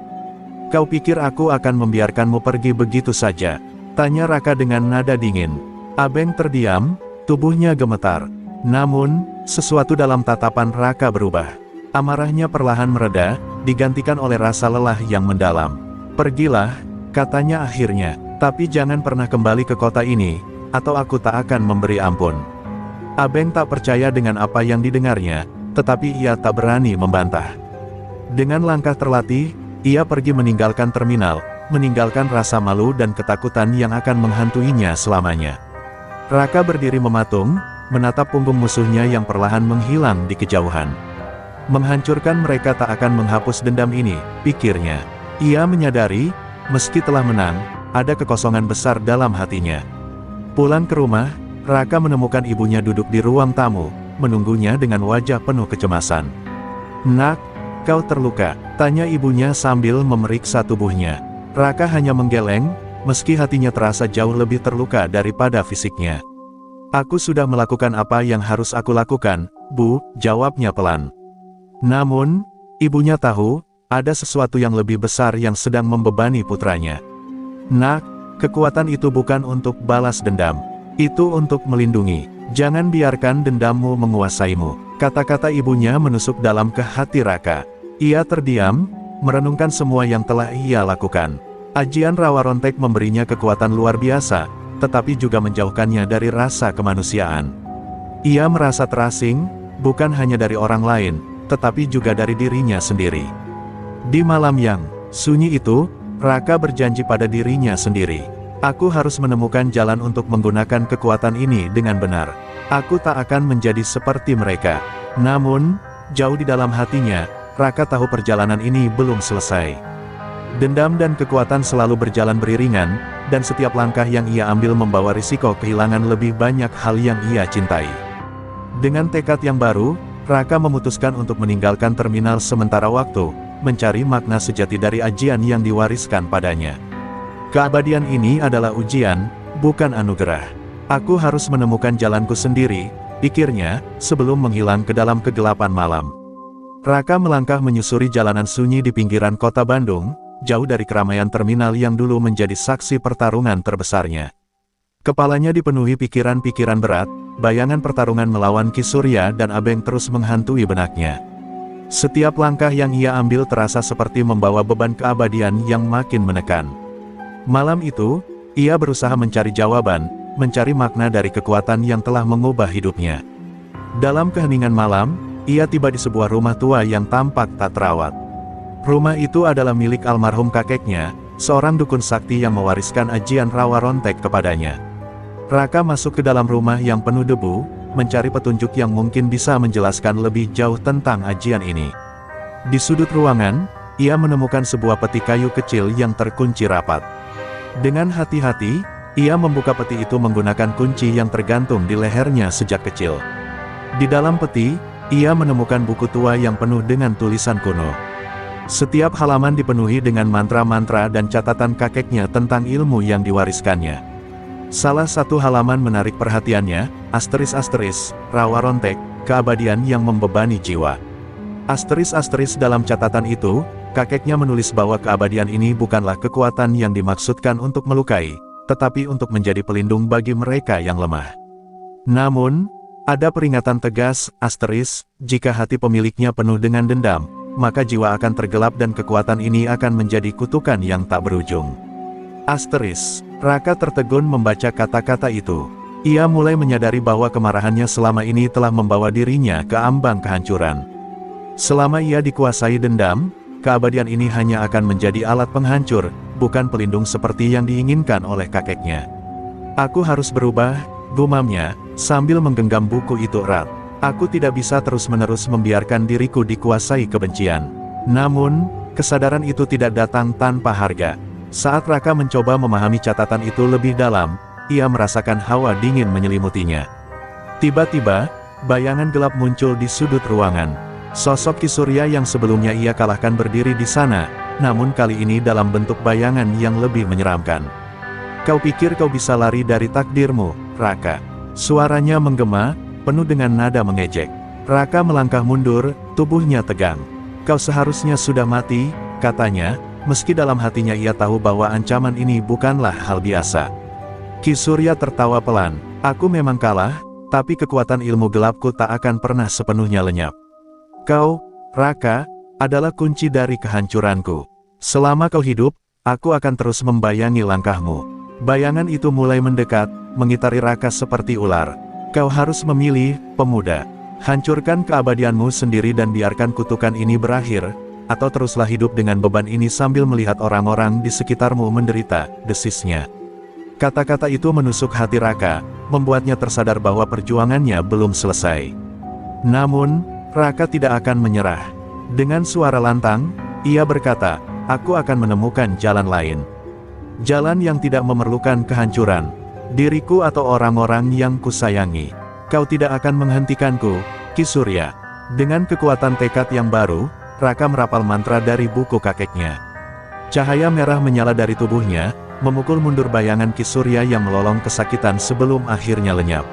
Kau pikir aku akan membiarkanmu pergi begitu saja? Tanya Raka dengan nada dingin. Abeng terdiam, tubuhnya gemetar. Namun, sesuatu dalam tatapan Raka berubah. Amarahnya perlahan mereda, digantikan oleh rasa lelah yang mendalam. Pergilah, katanya akhirnya, tapi jangan pernah kembali ke kota ini, atau aku tak akan memberi ampun. Abeng tak percaya dengan apa yang didengarnya, tetapi ia tak berani membantah. Dengan langkah terlatih, ia pergi meninggalkan terminal, meninggalkan rasa malu dan ketakutan yang akan menghantuinya selamanya. Raka berdiri mematung, menatap punggung musuhnya yang perlahan menghilang di kejauhan. Menghancurkan mereka tak akan menghapus dendam ini, pikirnya. Ia menyadari, meski telah menang, ada kekosongan besar dalam hatinya. Pulang ke rumah, Raka menemukan ibunya duduk di ruang tamu, menunggunya dengan wajah penuh kecemasan. Nak, kau terluka? Tanya ibunya sambil memeriksa tubuhnya. Raka hanya menggeleng, meski hatinya terasa jauh lebih terluka daripada fisiknya. Aku sudah melakukan apa yang harus aku lakukan, Bu, jawabnya pelan. Namun, ibunya tahu, ada sesuatu yang lebih besar yang sedang membebani putranya. Nak, kekuatan itu bukan untuk balas dendam. Itu untuk melindungi. Jangan biarkan dendammu menguasaimu. Kata-kata ibunya menusuk dalam ke hati Raka. Ia terdiam, merenungkan semua yang telah ia lakukan. Ajian Rawa Rontek memberinya kekuatan luar biasa, tetapi juga menjauhkannya dari rasa kemanusiaan. Ia merasa terasing, bukan hanya dari orang lain, tetapi juga dari dirinya sendiri. Di malam yang sunyi itu, Raka berjanji pada dirinya sendiri. Aku harus menemukan jalan untuk menggunakan kekuatan ini dengan benar. Aku tak akan menjadi seperti mereka. Namun, jauh di dalam hatinya, Raka tahu perjalanan ini belum selesai. Dendam dan kekuatan selalu berjalan beriringan, dan setiap langkah yang ia ambil membawa risiko kehilangan lebih banyak hal yang ia cintai. Dengan tekad yang baru, Raka memutuskan untuk meninggalkan terminal sementara waktu, mencari makna sejati dari ajian yang diwariskan padanya. Keabadian ini adalah ujian, bukan anugerah. Aku harus menemukan jalanku sendiri, pikirnya, sebelum menghilang ke dalam kegelapan malam. Raka melangkah menyusuri jalanan sunyi di pinggiran kota Bandung, jauh dari keramaian terminal yang dulu menjadi saksi pertarungan terbesarnya. Kepalanya dipenuhi pikiran-pikiran berat, bayangan pertarungan melawan Ki Surya dan Abeng terus menghantui benaknya. Setiap langkah yang ia ambil terasa seperti membawa beban keabadian yang makin menekan. Malam itu, ia berusaha mencari jawaban, mencari makna dari kekuatan yang telah mengubah hidupnya. Dalam keheningan malam, ia tiba di sebuah rumah tua yang tampak tak terawat. Rumah itu adalah milik almarhum kakeknya, seorang dukun sakti yang mewariskan ajian Rawa Rontek kepadanya. Raka masuk ke dalam rumah yang penuh debu, mencari petunjuk yang mungkin bisa menjelaskan lebih jauh tentang ajian ini. Di sudut ruangan, ia menemukan sebuah peti kayu kecil yang terkunci rapat. Dengan hati-hati, ia membuka peti itu menggunakan kunci yang tergantung di lehernya sejak kecil. Di dalam peti, ia menemukan buku tua yang penuh dengan tulisan kuno. Setiap halaman dipenuhi dengan mantra-mantra dan catatan kakeknya tentang ilmu yang diwariskannya. Salah satu halaman menarik perhatiannya, asteris-asteris, Rawa Rontek, keabadian yang membebani jiwa. Asteris-asteris dalam catatan itu, kakeknya menulis bahwa keabadian ini bukanlah kekuatan yang dimaksudkan untuk melukai, tetapi untuk menjadi pelindung bagi mereka yang lemah. Namun, ada peringatan tegas, asteris, jika hati pemiliknya penuh dengan dendam, maka jiwa akan tergelap dan kekuatan ini akan menjadi kutukan yang tak berujung. Asteris, Raka tertegun membaca kata-kata itu. Ia mulai menyadari bahwa kemarahannya selama ini telah membawa dirinya ke ambang kehancuran. Selama ia dikuasai dendam, keabadian ini hanya akan menjadi alat penghancur, bukan pelindung seperti yang diinginkan oleh kakeknya. Aku harus berubah, gumamnya, sambil menggenggam buku itu erat. Aku tidak bisa terus-menerus membiarkan diriku dikuasai kebencian. Namun, kesadaran itu tidak datang tanpa harga. Saat Raka mencoba memahami catatan itu lebih dalam, ia merasakan hawa dingin menyelimutinya. Tiba-tiba, bayangan gelap muncul di sudut ruangan. Sosok Ki Surya yang sebelumnya ia kalahkan berdiri di sana, namun kali ini dalam bentuk bayangan yang lebih menyeramkan. Kau pikir kau bisa lari dari takdirmu, Raka? Suaranya menggema, penuh dengan nada mengejek. Raka melangkah mundur, tubuhnya tegang. Kau seharusnya sudah mati, katanya, meski dalam hatinya ia tahu bahwa ancaman ini bukanlah hal biasa. Ki Surya tertawa pelan. Aku memang kalah, tapi kekuatan ilmu gelapku tak akan pernah sepenuhnya lenyap. Kau, Raka, adalah kunci dari kehancuranku. Selama kau hidup, aku akan terus membayangi langkahmu. Bayangan itu mulai mendekat, mengitari Raka seperti ular. Kau harus memilih, pemuda. Hancurkan keabadianmu sendiri dan biarkan kutukan ini berakhir, atau teruslah hidup dengan beban ini sambil melihat orang-orang di sekitarmu menderita, desisnya. Kata-kata itu menusuk hati Raka, membuatnya tersadar bahwa perjuangannya belum selesai. Namun, Raka tidak akan menyerah. Dengan suara lantang, ia berkata, aku akan menemukan jalan lain. Jalan yang tidak memerlukan kehancuran. Diriku atau orang-orang yang kusayangi. Kau tidak akan menghentikanku, Ki Surya. Dengan kekuatan tekad yang baru, Raka merapal mantra dari buku kakeknya. Cahaya merah menyala dari tubuhnya, memukul mundur bayangan Ki Surya yang melolong kesakitan sebelum akhirnya lenyap.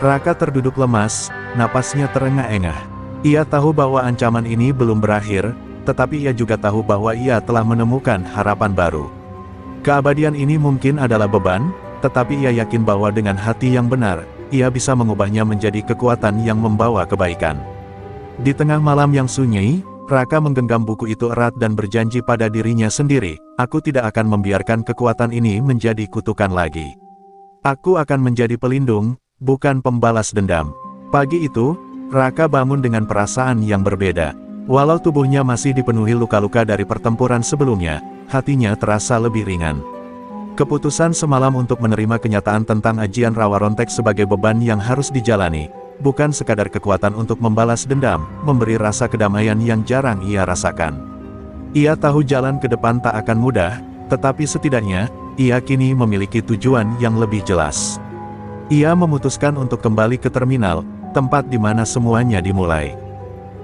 Raka terduduk lemas, napasnya terengah-engah. Ia tahu bahwa ancaman ini belum berakhir, tetapi ia juga tahu bahwa ia telah menemukan harapan baru. Keabadian ini mungkin adalah beban, tetapi ia yakin bahwa dengan hati yang benar, ia bisa mengubahnya menjadi kekuatan yang membawa kebaikan. Di tengah malam yang sunyi, Raka menggenggam buku itu erat dan berjanji pada dirinya sendiri, aku tidak akan membiarkan kekuatan ini menjadi kutukan lagi. Aku akan menjadi pelindung, bukan pembalas dendam. Pagi itu, Raka bangun dengan perasaan yang berbeda. Walau tubuhnya masih dipenuhi luka-luka dari pertempuran sebelumnya, hatinya terasa lebih ringan. Keputusan semalam untuk menerima kenyataan tentang ajian Rawa Rontek sebagai beban yang harus dijalani, bukan sekadar kekuatan untuk membalas dendam, memberi rasa kedamaian yang jarang ia rasakan. Ia tahu jalan ke depan tak akan mudah, tetapi setidaknya, ia kini memiliki tujuan yang lebih jelas. Ia memutuskan untuk kembali ke terminal, tempat di mana semuanya dimulai.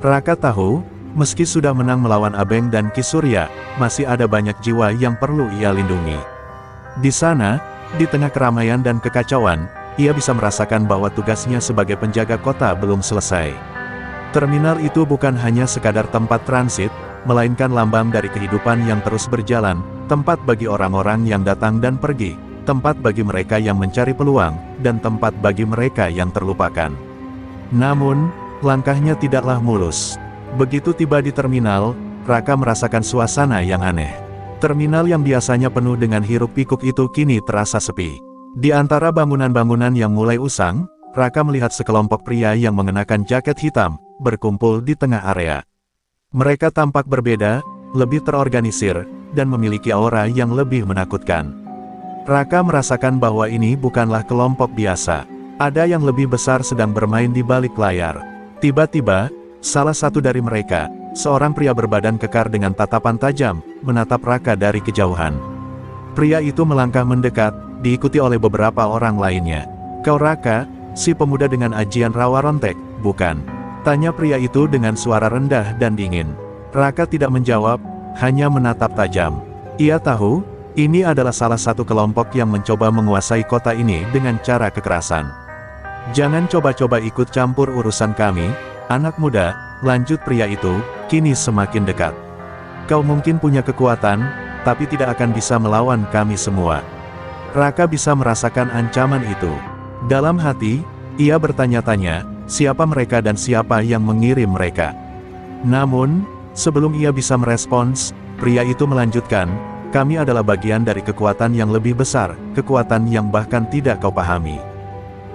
Raka tahu, meski sudah menang melawan Abeng dan Ki Surya, masih ada banyak jiwa yang perlu ia lindungi. Di sana, di tengah keramaian dan kekacauan, ia bisa merasakan bahwa tugasnya sebagai penjaga kota belum selesai. Terminal itu bukan hanya sekadar tempat transit, melainkan lambang dari kehidupan yang terus berjalan, tempat bagi orang-orang yang datang dan pergi, tempat bagi mereka yang mencari peluang, dan tempat bagi mereka yang terlupakan. Namun, langkahnya tidaklah mulus. Begitu tiba di terminal, Raka merasakan suasana yang aneh. Terminal yang biasanya penuh dengan hiruk-pikuk itu kini terasa sepi. Di antara bangunan-bangunan yang mulai usang, Raka melihat sekelompok pria yang mengenakan jaket hitam, berkumpul di tengah area. Mereka tampak berbeda, lebih terorganisir, dan memiliki aura yang lebih menakutkan. Raka merasakan bahwa ini bukanlah kelompok biasa. Ada yang lebih besar sedang bermain di balik layar. Tiba-tiba, salah satu dari mereka, seorang pria berbadan kekar dengan tatapan tajam, menatap Raka dari kejauhan. Pria itu melangkah mendekat, diikuti oleh beberapa orang lainnya. Kau Raka, si pemuda dengan ajian Rawa Rontek, bukan? Tanya pria itu dengan suara rendah dan dingin. Raka tidak menjawab, hanya menatap tajam. Ia tahu, ini adalah salah satu kelompok yang mencoba menguasai kota ini dengan cara kekerasan. Jangan coba-coba ikut campur urusan kami, anak muda, lanjut pria itu, kini semakin dekat. Kau mungkin punya kekuatan, tapi tidak akan bisa melawan kami semua. Raka bisa merasakan ancaman itu. Dalam hati, ia bertanya-tanya, siapa mereka dan siapa yang mengirim mereka. Namun, Sebelum ia bisa merespons, pria itu melanjutkan, kami adalah bagian dari kekuatan yang lebih besar, kekuatan yang bahkan tidak kau pahami.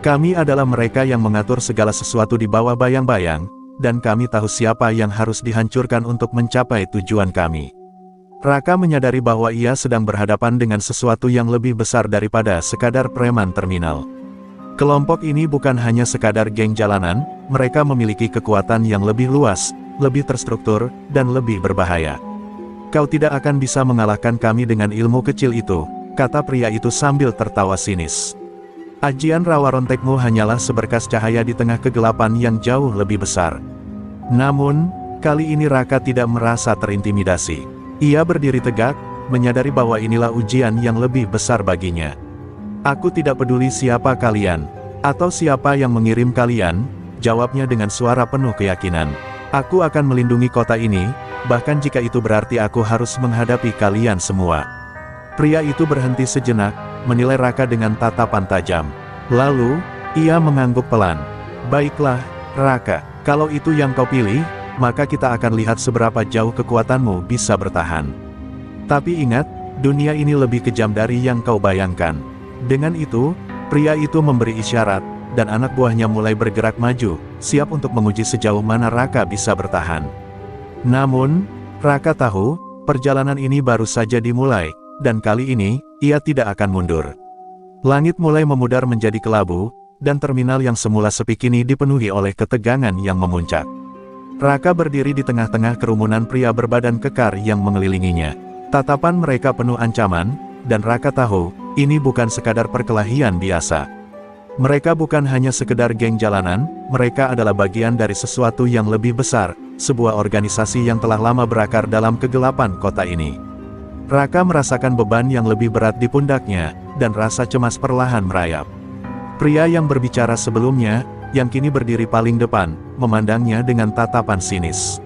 Kami adalah mereka yang mengatur segala sesuatu di bawah bayang-bayang, dan kami tahu siapa yang harus dihancurkan untuk mencapai tujuan kami. Raka menyadari bahwa ia sedang berhadapan dengan sesuatu yang lebih besar daripada sekadar preman terminal. Kelompok ini bukan hanya sekadar geng jalanan, mereka memiliki kekuatan yang lebih luas, lebih terstruktur, dan lebih berbahaya. Kau tidak akan bisa mengalahkan kami dengan ilmu kecil itu, kata pria itu sambil tertawa sinis. Ajian rawa rontekmu hanyalah seberkas cahaya di tengah kegelapan yang jauh lebih besar. Namun, kali ini Raka tidak merasa terintimidasi. Ia berdiri tegak, menyadari bahwa inilah ujian yang lebih besar baginya. Aku tidak peduli siapa kalian, atau siapa yang mengirim kalian, jawabnya dengan suara penuh keyakinan. Aku akan melindungi kota ini, bahkan jika itu berarti aku harus menghadapi kalian semua. Pria itu berhenti sejenak, menilai Raka dengan tatapan tajam. Lalu, ia mengangguk pelan. Baiklah, Raka, kalau itu yang kau pilih, maka kita akan lihat seberapa jauh kekuatanmu bisa bertahan. Tapi ingat, dunia ini lebih kejam dari yang kau bayangkan. Dengan itu, pria itu memberi isyarat, dan anak buahnya mulai bergerak maju, siap untuk menguji sejauh mana Raka bisa bertahan. Namun, Raka tahu, perjalanan ini baru saja dimulai, dan kali ini, ia tidak akan mundur. Langit mulai memudar menjadi kelabu, dan terminal yang semula sepi kini dipenuhi oleh ketegangan yang memuncak. Raka berdiri di tengah-tengah kerumunan pria berbadan kekar yang mengelilinginya. Tatapan mereka penuh ancaman, dan Raka tahu, ini bukan sekadar perkelahian biasa. Mereka bukan hanya sekedar geng jalanan, mereka adalah bagian dari sesuatu yang lebih besar, sebuah organisasi yang telah lama berakar dalam kegelapan kota ini. Raka merasakan beban yang lebih berat di pundaknya, dan rasa cemas perlahan merayap. Pria yang berbicara sebelumnya, yang kini berdiri paling depan, memandangnya dengan tatapan sinis.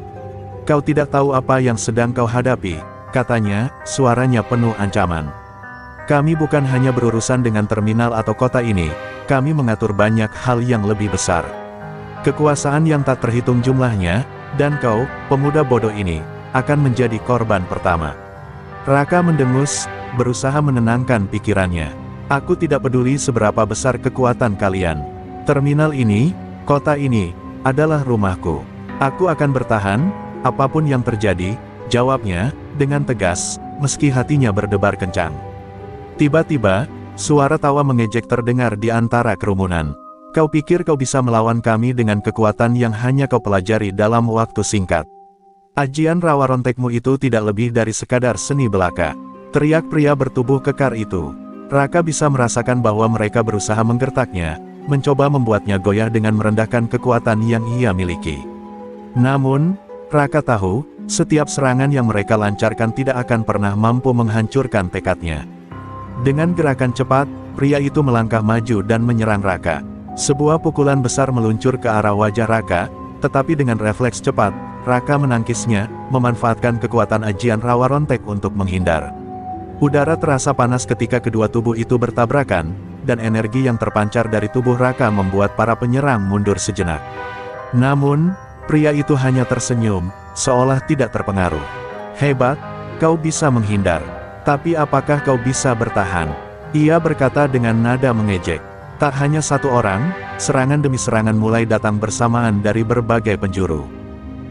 Kau tidak tahu apa yang sedang kau hadapi, katanya, suaranya penuh ancaman. Kami bukan hanya berurusan dengan terminal atau kota ini, kami mengatur banyak hal yang lebih besar. Kekuasaan yang tak terhitung jumlahnya, dan kau, pemuda bodoh ini, akan menjadi korban pertama. Raka mendengus, berusaha menenangkan pikirannya. Aku tidak peduli seberapa besar kekuatan kalian. Terminal ini, kota ini, adalah rumahku. Aku akan bertahan, apapun yang terjadi, jawabnya, dengan tegas, meski hatinya berdebar kencang. Tiba-tiba, suara tawa mengejek terdengar di antara kerumunan. Kau pikir kau bisa melawan kami dengan kekuatan yang hanya kau pelajari dalam waktu singkat. Ajian rawa rontekmu itu tidak lebih dari sekadar seni belaka. Teriak pria bertubuh kekar itu. Raka bisa merasakan bahwa mereka berusaha menggertaknya, mencoba membuatnya goyah dengan merendahkan kekuatan yang ia miliki. Namun, Raka tahu, setiap serangan yang mereka lancarkan tidak akan pernah mampu menghancurkan tekadnya. Dengan gerakan cepat, pria itu melangkah maju dan menyerang Raka. Sebuah pukulan besar meluncur ke arah wajah Raka, tetapi dengan refleks cepat, Raka menangkisnya, memanfaatkan kekuatan ajian rawa rontek untuk menghindar. Udara terasa panas ketika kedua tubuh itu bertabrakan, dan energi yang terpancar dari tubuh Raka membuat para penyerang mundur sejenak. Namun, pria itu hanya tersenyum, seolah tidak terpengaruh. Hebat, kau bisa menghindar. Tapi apakah kau bisa bertahan? Ia berkata dengan nada mengejek. Tak hanya satu orang, serangan demi serangan mulai datang bersamaan dari berbagai penjuru.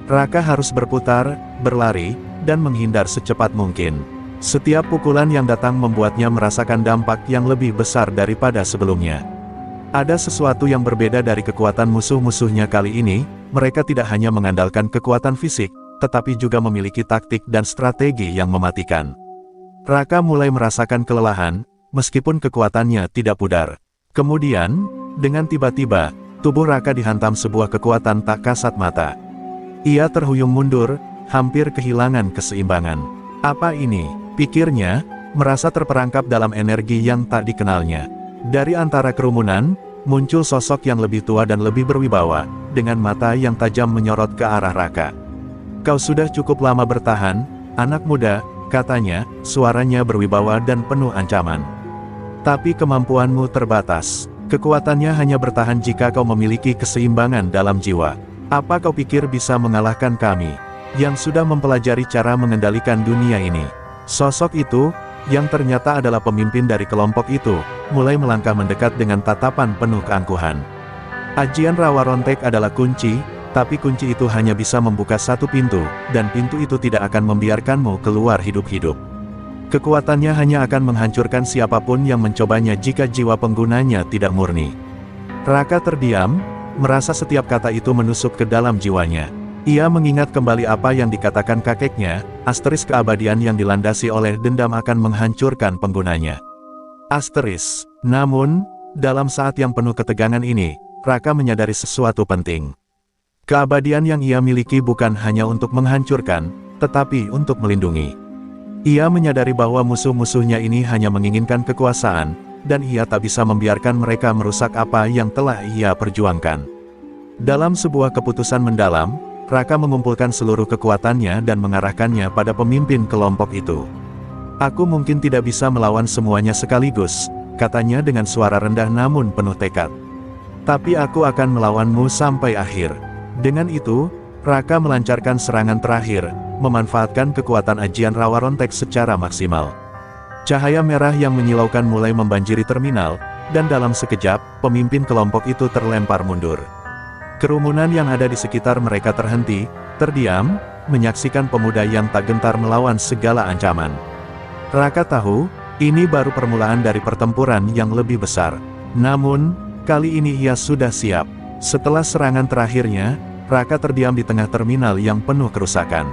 Raka harus berputar, berlari, dan menghindar secepat mungkin. Setiap pukulan yang datang membuatnya merasakan dampak yang lebih besar daripada sebelumnya. Ada sesuatu yang berbeda dari kekuatan musuh-musuhnya kali ini, mereka tidak hanya mengandalkan kekuatan fisik, tetapi juga memiliki taktik dan strategi yang mematikan. Raka mulai merasakan kelelahan, meskipun kekuatannya tidak pudar. Kemudian, dengan tiba-tiba, tubuh Raka dihantam sebuah kekuatan tak kasat mata. Ia terhuyung mundur, hampir kehilangan keseimbangan. Apa ini? Pikirnya, merasa terperangkap dalam energi yang tak dikenalnya. Dari antara kerumunan, muncul sosok yang lebih tua dan lebih berwibawa, dengan mata yang tajam menyorot ke arah Raka. Kau sudah cukup lama bertahan, anak muda, katanya, suaranya berwibawa dan penuh ancaman. Tapi kemampuanmu terbatas. Kekuatannya hanya bertahan jika kau memiliki keseimbangan dalam jiwa. Apa kau pikir bisa mengalahkan kami? yang sudah mempelajari cara mengendalikan dunia ini. Sosok itu, yang ternyata adalah pemimpin dari kelompok itu, mulai melangkah mendekat dengan tatapan penuh keangkuhan. Ajian Rawa Rontek adalah kunci, tapi kunci itu hanya bisa membuka satu pintu, dan pintu itu tidak akan membiarkanmu keluar hidup-hidup. Kekuatannya hanya akan menghancurkan siapapun yang mencobanya jika jiwa penggunanya tidak murni. Raka terdiam, merasa setiap kata itu menusuk ke dalam jiwanya. Ia mengingat kembali apa yang dikatakan kakeknya, asteris keabadian yang dilandasi oleh dendam akan menghancurkan penggunanya. Asteris. Namun, dalam saat yang penuh ketegangan ini, Raka menyadari sesuatu penting. Keabadian yang ia miliki bukan hanya untuk menghancurkan, tetapi untuk melindungi. Ia menyadari bahwa musuh-musuhnya ini hanya menginginkan kekuasaan, dan ia tak bisa membiarkan mereka merusak apa yang telah ia perjuangkan. Dalam sebuah keputusan mendalam, Raka mengumpulkan seluruh kekuatannya dan mengarahkannya pada pemimpin kelompok itu. "Aku mungkin tidak bisa melawan semuanya sekaligus," katanya dengan suara rendah namun penuh tekad. "Tapi aku akan melawanmu sampai akhir." Dengan itu, Raka melancarkan serangan terakhir, memanfaatkan kekuatan ajian Rawa Rontek secara maksimal. Cahaya merah yang menyilaukan mulai membanjiri terminal, dan dalam sekejap, pemimpin kelompok itu terlempar mundur. Kerumunan yang ada di sekitar mereka terhenti, terdiam, menyaksikan pemuda yang tak gentar melawan segala ancaman. Raka tahu, ini baru permulaan dari pertempuran yang lebih besar. Namun, kali ini ia sudah siap. Setelah serangan terakhirnya, Raka terdiam di tengah terminal yang penuh kerusakan.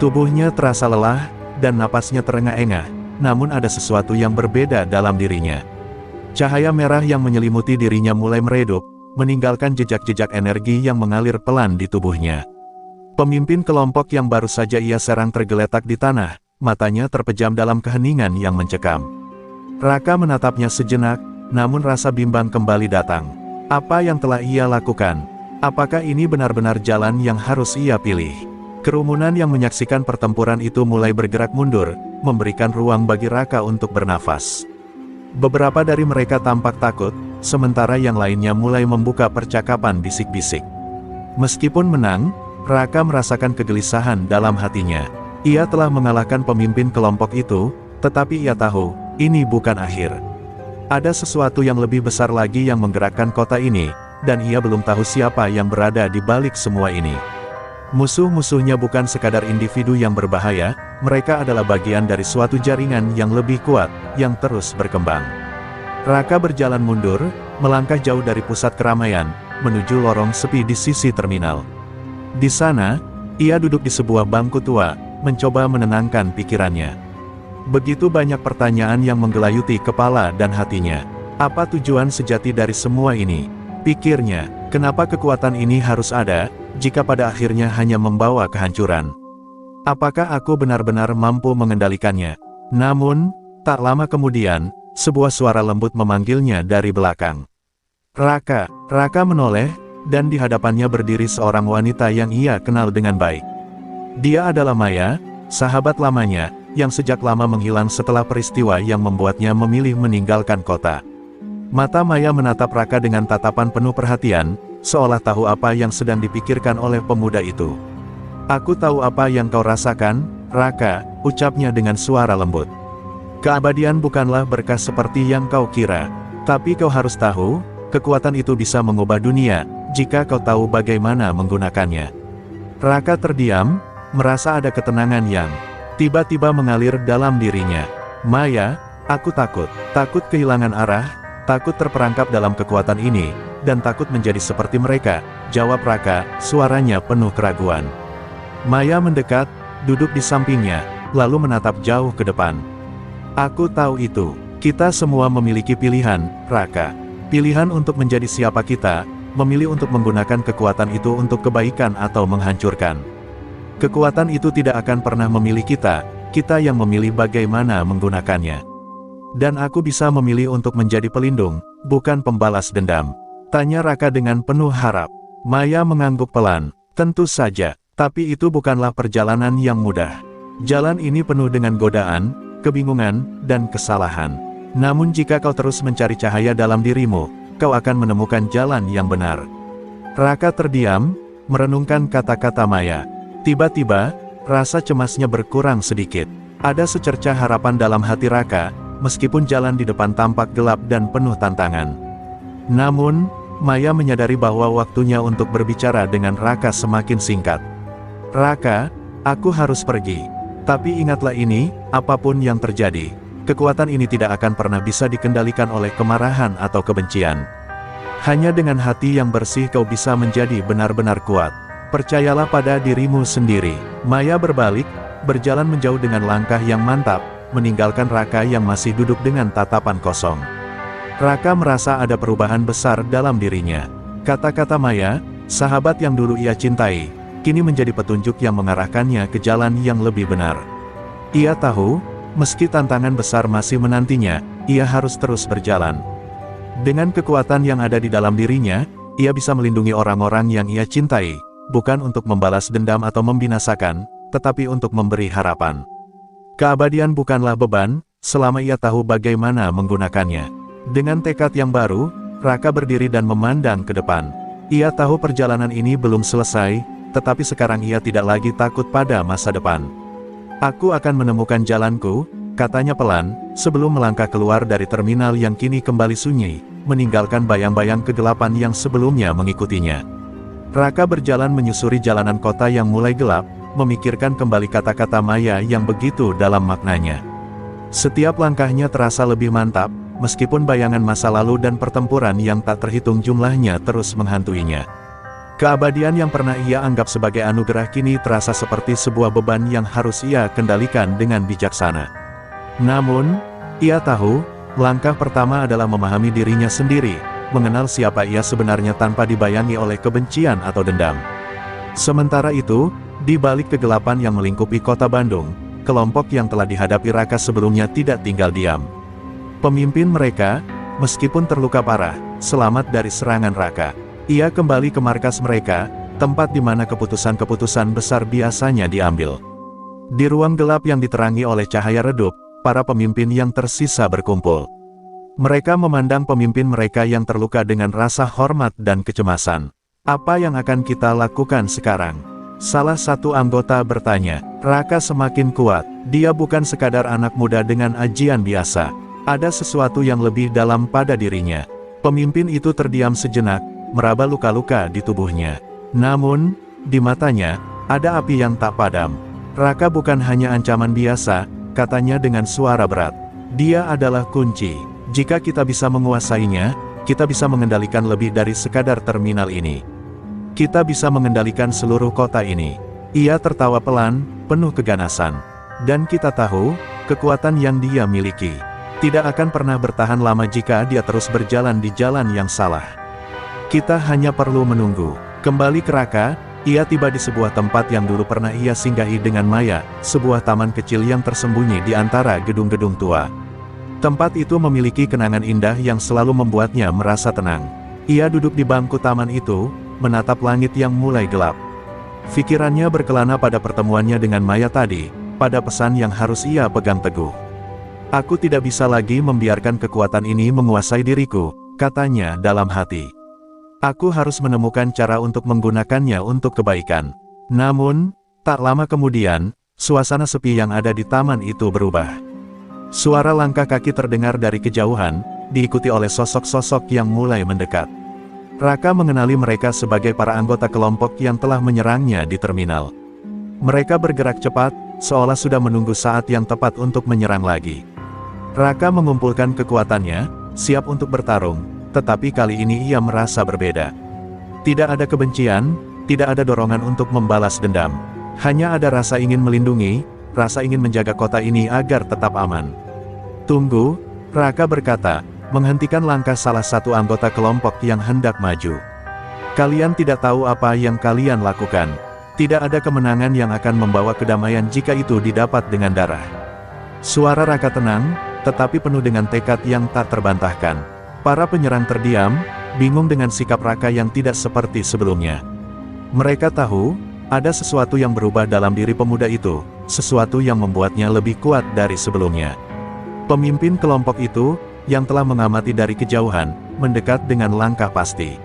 Tubuhnya terasa lelah, dan napasnya terengah-engah, namun ada sesuatu yang berbeda dalam dirinya. Cahaya merah yang menyelimuti dirinya mulai meredup, meninggalkan jejak-jejak energi yang mengalir pelan di tubuhnya. Pemimpin kelompok yang baru saja ia serang tergeletak di tanah, matanya terpejam dalam keheningan yang mencekam. Raka menatapnya sejenak, namun rasa bimbang kembali datang. Apa yang telah ia lakukan? Apakah ini benar-benar jalan yang harus ia pilih? Kerumunan yang menyaksikan pertempuran itu mulai bergerak mundur, memberikan ruang bagi Raka untuk bernafas. Beberapa dari mereka tampak takut, sementara yang lainnya mulai membuka percakapan bisik-bisik. Meskipun menang, Raka merasakan kegelisahan dalam hatinya. Ia telah mengalahkan pemimpin kelompok itu, tetapi ia tahu, ini bukan akhir. Ada sesuatu yang lebih besar lagi yang menggerakkan kota ini, dan ia belum tahu siapa yang berada di balik semua ini. Musuh-musuhnya bukan sekadar individu yang berbahaya, mereka adalah bagian dari suatu jaringan yang lebih kuat, yang terus berkembang. Raka berjalan mundur, melangkah jauh dari pusat keramaian, menuju lorong sepi di sisi terminal. Di sana, ia duduk di sebuah bangku tua, mencoba menenangkan pikirannya. Begitu banyak pertanyaan yang menggelayuti kepala dan hatinya. Apa tujuan sejati dari semua ini? Pikirnya, kenapa kekuatan ini harus ada, jika pada akhirnya hanya membawa kehancuran? Apakah aku benar-benar mampu mengendalikannya? Namun, tak lama kemudian, sebuah suara lembut memanggilnya dari belakang. "Raka." Raka menoleh, dan di hadapannya berdiri seorang wanita yang ia kenal dengan baik. Dia adalah Maya, sahabat lamanya, yang sejak lama menghilang setelah peristiwa yang membuatnya memilih meninggalkan kota. Mata Maya menatap Raka dengan tatapan penuh perhatian, seolah tahu apa yang sedang dipikirkan oleh pemuda itu. "Aku tahu apa yang kau rasakan, Raka," ucapnya dengan suara lembut. "Keabadian bukanlah berkah seperti yang kau kira. Tapi kau harus tahu, kekuatan itu bisa mengubah dunia, jika kau tahu bagaimana menggunakannya." Raka terdiam, merasa ada ketenangan yang tiba-tiba mengalir dalam dirinya. "Maya, aku takut kehilangan arah, takut terperangkap dalam kekuatan ini, dan takut menjadi seperti mereka," jawab Raka, suaranya penuh keraguan. Maya mendekat, duduk di sampingnya, lalu menatap jauh ke depan. "Aku tahu itu. Kita semua memiliki pilihan, Raka. Pilihan untuk menjadi siapa kita, memilih untuk menggunakan kekuatan itu untuk kebaikan atau menghancurkan. Kekuatan itu tidak akan pernah memilih kita, kita yang memilih bagaimana menggunakannya. Dan aku bisa memilih untuk menjadi pelindung, bukan pembalas dendam," tanya Raka dengan penuh harap. Maya mengangguk pelan. "Tentu saja, tapi itu bukanlah perjalanan yang mudah. Jalan ini penuh dengan godaan, kebingungan, dan kesalahan. Namun jika kau terus mencari cahaya dalam dirimu, kau akan menemukan jalan yang benar." Raka terdiam, merenungkan kata-kata Maya. Tiba-tiba, rasa cemasnya berkurang sedikit. Ada secercah harapan dalam hati Raka, meskipun jalan di depan tampak gelap dan penuh tantangan. Namun, Maya menyadari bahwa waktunya untuk berbicara dengan Raka semakin singkat. "Raka, aku harus pergi. Tapi ingatlah ini, apapun yang terjadi, kekuatan ini tidak akan pernah bisa dikendalikan oleh kemarahan atau kebencian. Hanya dengan hati yang bersih kau bisa menjadi benar-benar kuat. Percayalah pada dirimu sendiri." Maya berbalik, berjalan menjauh dengan langkah yang mantap, meninggalkan Raka yang masih duduk dengan tatapan kosong. Raka merasa ada perubahan besar dalam dirinya. Kata-kata Maya, sahabat yang dulu ia cintai, kini menjadi petunjuk yang mengarahkannya ke jalan yang lebih benar. Ia tahu, meski tantangan besar masih menantinya, ia harus terus berjalan. Dengan kekuatan yang ada di dalam dirinya, ia bisa melindungi orang-orang yang ia cintai, bukan untuk membalas dendam atau membinasakan, tetapi untuk memberi harapan. Keabadian bukanlah beban, selama ia tahu bagaimana menggunakannya. Dengan tekad yang baru, Raka berdiri dan memandang ke depan. Ia tahu perjalanan ini belum selesai, tetapi sekarang ia tidak lagi takut pada masa depan. "Aku akan menemukan jalanku," katanya pelan, sebelum melangkah keluar dari terminal yang kini kembali sunyi, meninggalkan bayang-bayang kegelapan yang sebelumnya mengikutinya. Raka berjalan menyusuri jalanan kota yang mulai gelap, memikirkan kembali kata-kata Maya yang begitu dalam maknanya. Setiap langkahnya terasa lebih mantap, meskipun bayangan masa lalu dan pertempuran yang tak terhitung jumlahnya terus menghantuinya. Keabadian yang pernah ia anggap sebagai anugerah kini terasa seperti sebuah beban yang harus ia kendalikan dengan bijaksana. Namun, ia tahu, langkah pertama adalah memahami dirinya sendiri, mengenal siapa ia sebenarnya tanpa dibayangi oleh kebencian atau dendam. Sementara itu, di balik kegelapan yang melingkupi kota Bandung, kelompok yang telah dihadapi Raka sebelumnya tidak tinggal diam. Pemimpin mereka, meskipun terluka parah, selamat dari serangan Raka. Ia kembali ke markas mereka, tempat di mana keputusan-keputusan besar biasanya diambil. Di ruang gelap yang diterangi oleh cahaya redup, para pemimpin yang tersisa berkumpul. Mereka memandang pemimpin mereka yang terluka dengan rasa hormat dan kecemasan. "Apa yang akan kita lakukan sekarang?" Salah satu anggota bertanya. Raka semakin kuat. Dia bukan sekadar anak muda dengan ajian biasa. Ada sesuatu yang lebih dalam pada dirinya. Pemimpin itu terdiam sejenak, meraba luka-luka di tubuhnya. Namun, di matanya, ada api yang tak padam. "Raka bukan hanya ancaman biasa," katanya dengan suara berat. "Dia adalah kunci. Jika kita bisa menguasainya, kita bisa mengendalikan lebih dari sekadar terminal ini. Kita bisa mengendalikan seluruh kota ini." Ia tertawa pelan, penuh keganasan. "Dan kita tahu, kekuatan yang dia miliki tidak akan pernah bertahan lama jika dia terus berjalan di jalan yang salah. Kita hanya perlu menunggu." Kembali ke Raka, ia tiba di sebuah tempat yang dulu pernah ia singgahi dengan Maya, sebuah taman kecil yang tersembunyi di antara gedung-gedung tua. Tempat itu memiliki kenangan indah yang selalu membuatnya merasa tenang. Ia duduk di bangku taman itu, menatap langit yang mulai gelap. Pikirannya berkelana pada pertemuannya dengan Maya tadi, pada pesan yang harus ia pegang teguh. "Aku tidak bisa lagi membiarkan kekuatan ini menguasai diriku," katanya dalam hati. "Aku harus menemukan cara untuk menggunakannya untuk kebaikan." Namun, tak lama kemudian, suasana sepi yang ada di taman itu berubah. Suara langkah kaki terdengar dari kejauhan, diikuti oleh sosok-sosok yang mulai mendekat. Raka mengenali mereka sebagai para anggota kelompok yang telah menyerangnya di terminal. Mereka bergerak cepat, seolah sudah menunggu saat yang tepat untuk menyerang lagi. Raka mengumpulkan kekuatannya, siap untuk bertarung, tetapi kali ini ia merasa berbeda. Tidak ada kebencian, tidak ada dorongan untuk membalas dendam. Hanya ada rasa ingin melindungi, rasa ingin menjaga kota ini agar tetap aman. "Tunggu," Raka berkata, menghentikan langkah salah satu anggota kelompok yang hendak maju. "Kalian tidak tahu apa yang kalian lakukan. Tidak ada kemenangan yang akan membawa kedamaian jika itu didapat dengan darah." Suara Raka tenang, tetapi penuh dengan tekad yang tak terbantahkan. Para penyerang terdiam, bingung dengan sikap Raka yang tidak seperti sebelumnya. Mereka tahu, ada sesuatu yang berubah dalam diri pemuda itu, sesuatu yang membuatnya lebih kuat dari sebelumnya. Pemimpin kelompok itu, yang telah mengamati dari kejauhan, mendekat dengan langkah pasti.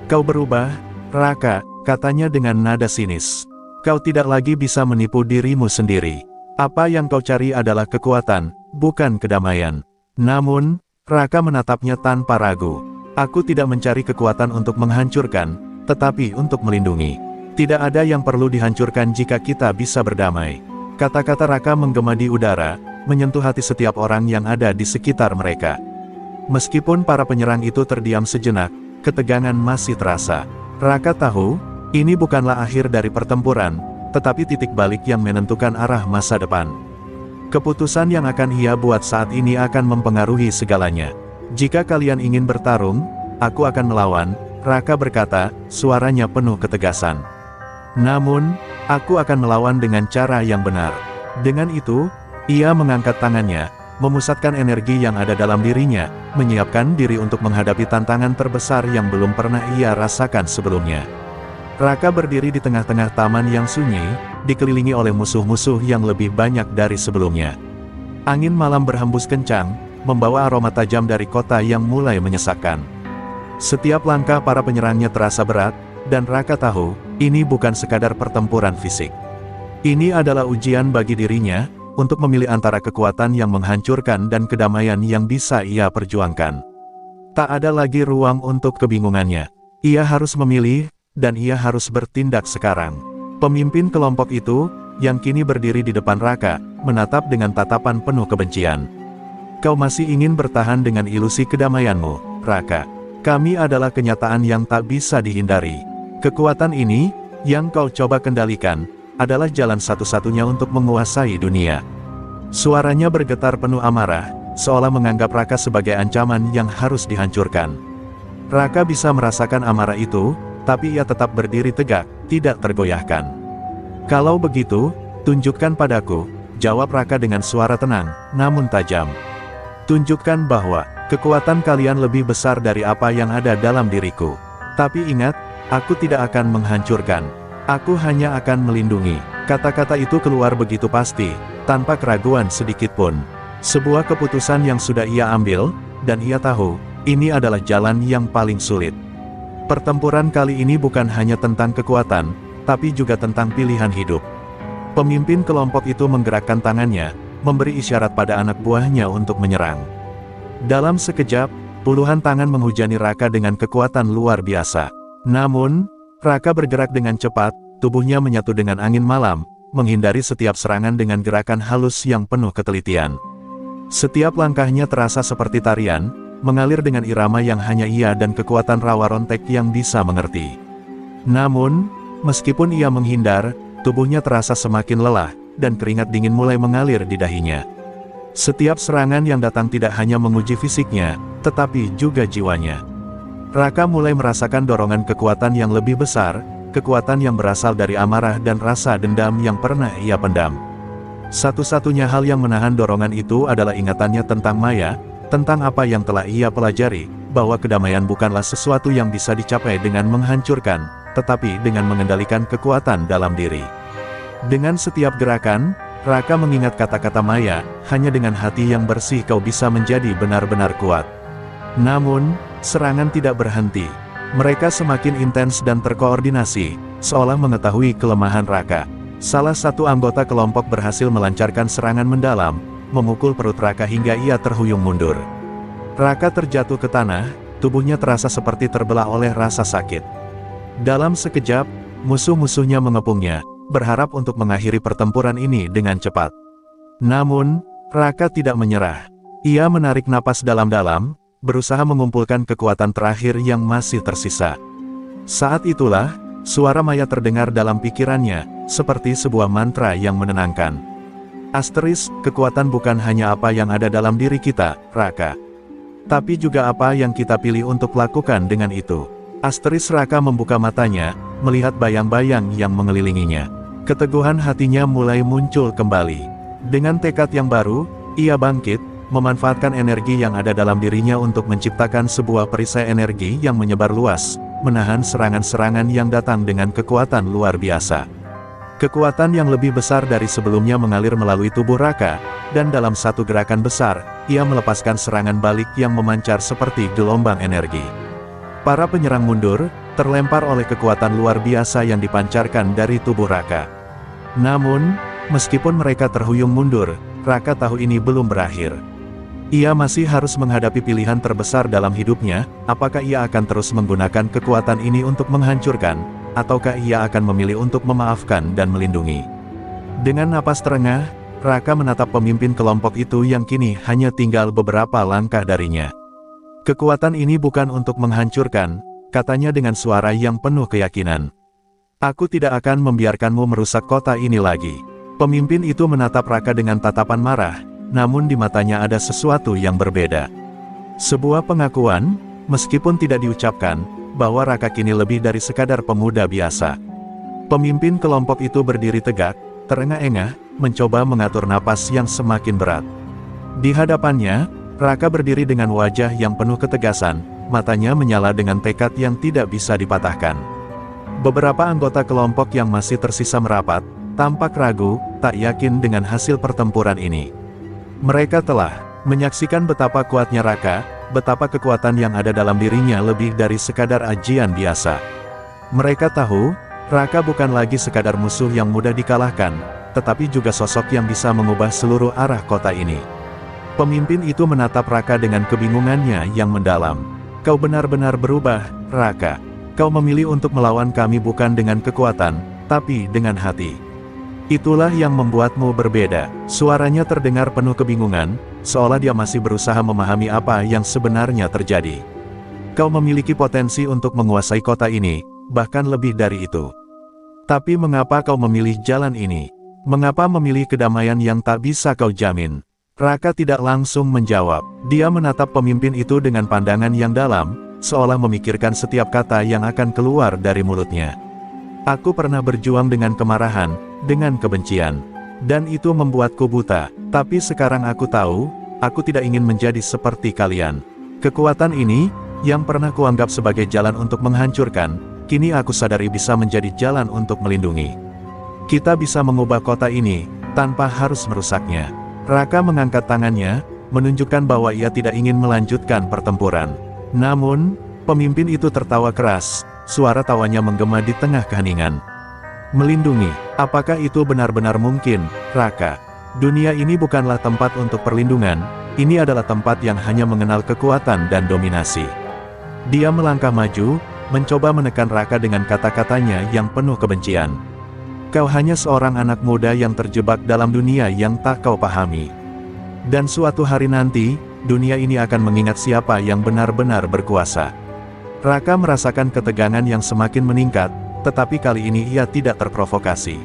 "Kau berubah, Raka," katanya dengan nada sinis. Kau tidak lagi bisa menipu dirimu sendiri. Apa yang kau cari adalah kekuatan, bukan kedamaian. Namun, Raka menatapnya tanpa ragu. Aku tidak mencari kekuatan untuk menghancurkan, tetapi untuk melindungi. Tidak ada yang perlu dihancurkan jika kita bisa berdamai. Kata-kata Raka menggema di udara, menyentuh hati setiap orang yang ada di sekitar mereka. Meskipun para penyerang itu terdiam sejenak, ketegangan masih terasa. Raka tahu, ini bukanlah akhir dari pertempuran, tetapi titik balik yang menentukan arah masa depan. Keputusan yang akan ia buat saat ini akan mempengaruhi segalanya. Jika kalian ingin bertarung, aku akan melawan, Raka berkata, suaranya penuh ketegasan. Namun, aku akan melawan dengan cara yang benar. Dengan itu, ia mengangkat tangannya, memusatkan energi yang ada dalam dirinya, menyiapkan diri untuk menghadapi tantangan terbesar yang belum pernah ia rasakan sebelumnya. Raka berdiri di tengah-tengah taman yang sunyi, dikelilingi oleh musuh-musuh yang lebih banyak dari sebelumnya. Angin malam berhembus kencang, membawa aroma tajam dari kota yang mulai menyesakkan. Setiap langkah para penyerangnya terasa berat, dan Raka tahu, ini bukan sekadar pertempuran fisik. Ini adalah ujian bagi dirinya, untuk memilih antara kekuatan yang menghancurkan dan kedamaian yang bisa ia perjuangkan. Tak ada lagi ruang untuk kebingungannya. Ia harus memilih, dan ia harus bertindak sekarang. Pemimpin kelompok itu, yang kini berdiri di depan Raka, menatap dengan tatapan penuh kebencian. Kau masih ingin bertahan dengan ilusi kedamaianmu, Raka. Kami adalah kenyataan yang tak bisa dihindari. Kekuatan ini, yang kau coba kendalikan, adalah jalan satu-satunya untuk menguasai dunia. Suaranya bergetar penuh amarah, seolah menganggap Raka sebagai ancaman yang harus dihancurkan. Raka bisa merasakan amarah itu, tapi ia tetap berdiri tegak, tidak tergoyahkan. Kalau begitu, tunjukkan padaku, jawab Raka dengan suara tenang, namun tajam. Tunjukkan bahwa, kekuatan kalian lebih besar dari apa yang ada dalam diriku. Tapi ingat, aku tidak akan menghancurkan. Aku hanya akan melindungi. Kata-kata itu keluar begitu pasti, tanpa keraguan sedikitpun. Sebuah keputusan yang sudah ia ambil, dan ia tahu, ini adalah jalan yang paling sulit. Pertempuran kali ini bukan hanya tentang kekuatan, tapi juga tentang pilihan hidup. Pemimpin kelompok itu menggerakkan tangannya, memberi isyarat pada anak buahnya untuk menyerang. Dalam sekejap, puluhan tangan menghujani Raka dengan kekuatan luar biasa. Namun, Raka bergerak dengan cepat, tubuhnya menyatu dengan angin malam, menghindari setiap serangan dengan gerakan halus yang penuh ketelitian. Setiap langkahnya terasa seperti tarian, mengalir dengan irama yang hanya ia dan kekuatan rawa rontek yang bisa mengerti. Namun, meskipun ia menghindar, tubuhnya terasa semakin lelah, dan keringat dingin mulai mengalir di dahinya. Setiap serangan yang datang tidak hanya menguji fisiknya, tetapi juga jiwanya. Raka mulai merasakan dorongan kekuatan yang lebih besar, kekuatan yang berasal dari amarah dan rasa dendam yang pernah ia pendam. Satu-satunya hal yang menahan dorongan itu adalah ingatannya tentang Maya, tentang apa yang telah ia pelajari, bahwa kedamaian bukanlah sesuatu yang bisa dicapai dengan menghancurkan, tetapi dengan mengendalikan kekuatan dalam diri. Dengan setiap gerakan, Raka mengingat kata-kata Maya, hanya dengan hati yang bersih kau bisa menjadi benar-benar kuat. Namun, serangan tidak berhenti. Mereka semakin intens dan terkoordinasi, seolah mengetahui kelemahan Raka. Salah satu anggota kelompok berhasil melancarkan serangan mendalam, memukul perut Raka hingga ia terhuyung mundur. Raka terjatuh ke tanah, tubuhnya terasa seperti terbelah oleh rasa sakit. Dalam sekejap, musuh-musuhnya mengepungnya, berharap untuk mengakhiri pertempuran ini dengan cepat. Namun, Raka tidak menyerah. Ia menarik napas dalam-dalam, berusaha mengumpulkan kekuatan terakhir yang masih tersisa. Saat itulah, suara Maya terdengar dalam pikirannya, seperti sebuah mantra yang menenangkan. Asteris, kekuatan bukan hanya apa yang ada dalam diri kita, Raka. Tapi juga apa yang kita pilih untuk lakukan dengan itu. Asteris. Raka membuka matanya, melihat bayang-bayang yang mengelilinginya. Keteguhan hatinya mulai muncul kembali. Dengan tekad yang baru, ia bangkit, memanfaatkan energi yang ada dalam dirinya untuk menciptakan sebuah perisai energi yang menyebar luas, menahan serangan-serangan yang datang dengan kekuatan luar biasa. Kekuatan yang lebih besar dari sebelumnya mengalir melalui tubuh Raka, dan dalam satu gerakan besar, ia melepaskan serangan balik yang memancar seperti gelombang energi. Para penyerang mundur, terlempar oleh kekuatan luar biasa yang dipancarkan dari tubuh Raka. Namun, meskipun mereka terhuyung mundur, Raka tahu ini belum berakhir. Ia masih harus menghadapi pilihan terbesar dalam hidupnya, apakah ia akan terus menggunakan kekuatan ini untuk menghancurkan, ataukah ia akan memilih untuk memaafkan dan melindungi. Dengan napas terengah, Raka menatap pemimpin kelompok itu yang kini hanya tinggal beberapa langkah darinya. Kekuatan ini bukan untuk menghancurkan, katanya dengan suara yang penuh keyakinan. Aku tidak akan membiarkanmu merusak kota ini lagi. Pemimpin itu menatap Raka dengan tatapan marah, namun di matanya ada sesuatu yang berbeda. Sebuah pengakuan, meskipun tidak diucapkan, bahwa Raka kini lebih dari sekadar pemuda biasa. Pemimpin kelompok itu berdiri tegak, terengah-engah, mencoba mengatur napas yang semakin berat. Di hadapannya, Raka berdiri dengan wajah yang penuh ketegasan, matanya menyala dengan tekad yang tidak bisa dipatahkan. Beberapa anggota kelompok yang masih tersisa merapat, tampak ragu, tak yakin dengan hasil pertempuran ini. Mereka telah menyaksikan betapa kuatnya Raka, betapa kekuatan yang ada dalam dirinya lebih dari sekadar ajian biasa. Mereka tahu, Raka bukan lagi sekadar musuh yang mudah dikalahkan, tetapi juga sosok yang bisa mengubah seluruh arah kota ini. Pemimpin itu menatap Raka dengan kebingungannya yang mendalam. Kau benar-benar berubah, Raka. Kau memilih untuk melawan kami bukan dengan kekuatan, tapi dengan hati. Itulah yang membuatmu berbeda. Suaranya terdengar penuh kebingungan, seolah dia masih berusaha memahami apa yang sebenarnya terjadi. Kau memiliki potensi untuk menguasai kota ini, bahkan lebih dari itu. Tapi mengapa kau memilih jalan ini? Mengapa memilih kedamaian yang tak bisa kau jamin? Raka tidak langsung menjawab. Dia menatap pemimpin itu dengan pandangan yang dalam, seolah memikirkan setiap kata yang akan keluar dari mulutnya. Aku pernah berjuang dengan kemarahan, dengan kebencian. Dan itu membuatku buta. Tapi sekarang aku tahu, aku tidak ingin menjadi seperti kalian. Kekuatan ini, yang pernah kuanggap sebagai jalan untuk menghancurkan, kini aku sadari bisa menjadi jalan untuk melindungi. Kita bisa mengubah kota ini, tanpa harus merusaknya. Raka mengangkat tangannya, menunjukkan bahwa ia tidak ingin melanjutkan pertempuran. Namun, pemimpin itu tertawa keras, suara tawanya menggema di tengah keheningan. Melindungi, apakah itu benar-benar mungkin, Raka? Dunia ini bukanlah tempat untuk perlindungan, ini adalah tempat yang hanya mengenal kekuatan dan dominasi. Dia melangkah maju, mencoba menekan Raka dengan kata-katanya yang penuh kebencian. Kau hanya seorang anak muda yang terjebak dalam dunia yang tak kau pahami. Dan suatu hari nanti, dunia ini akan mengingat siapa yang benar-benar berkuasa. Raka merasakan ketegangan yang semakin meningkat, tetapi kali ini ia tidak terprovokasi.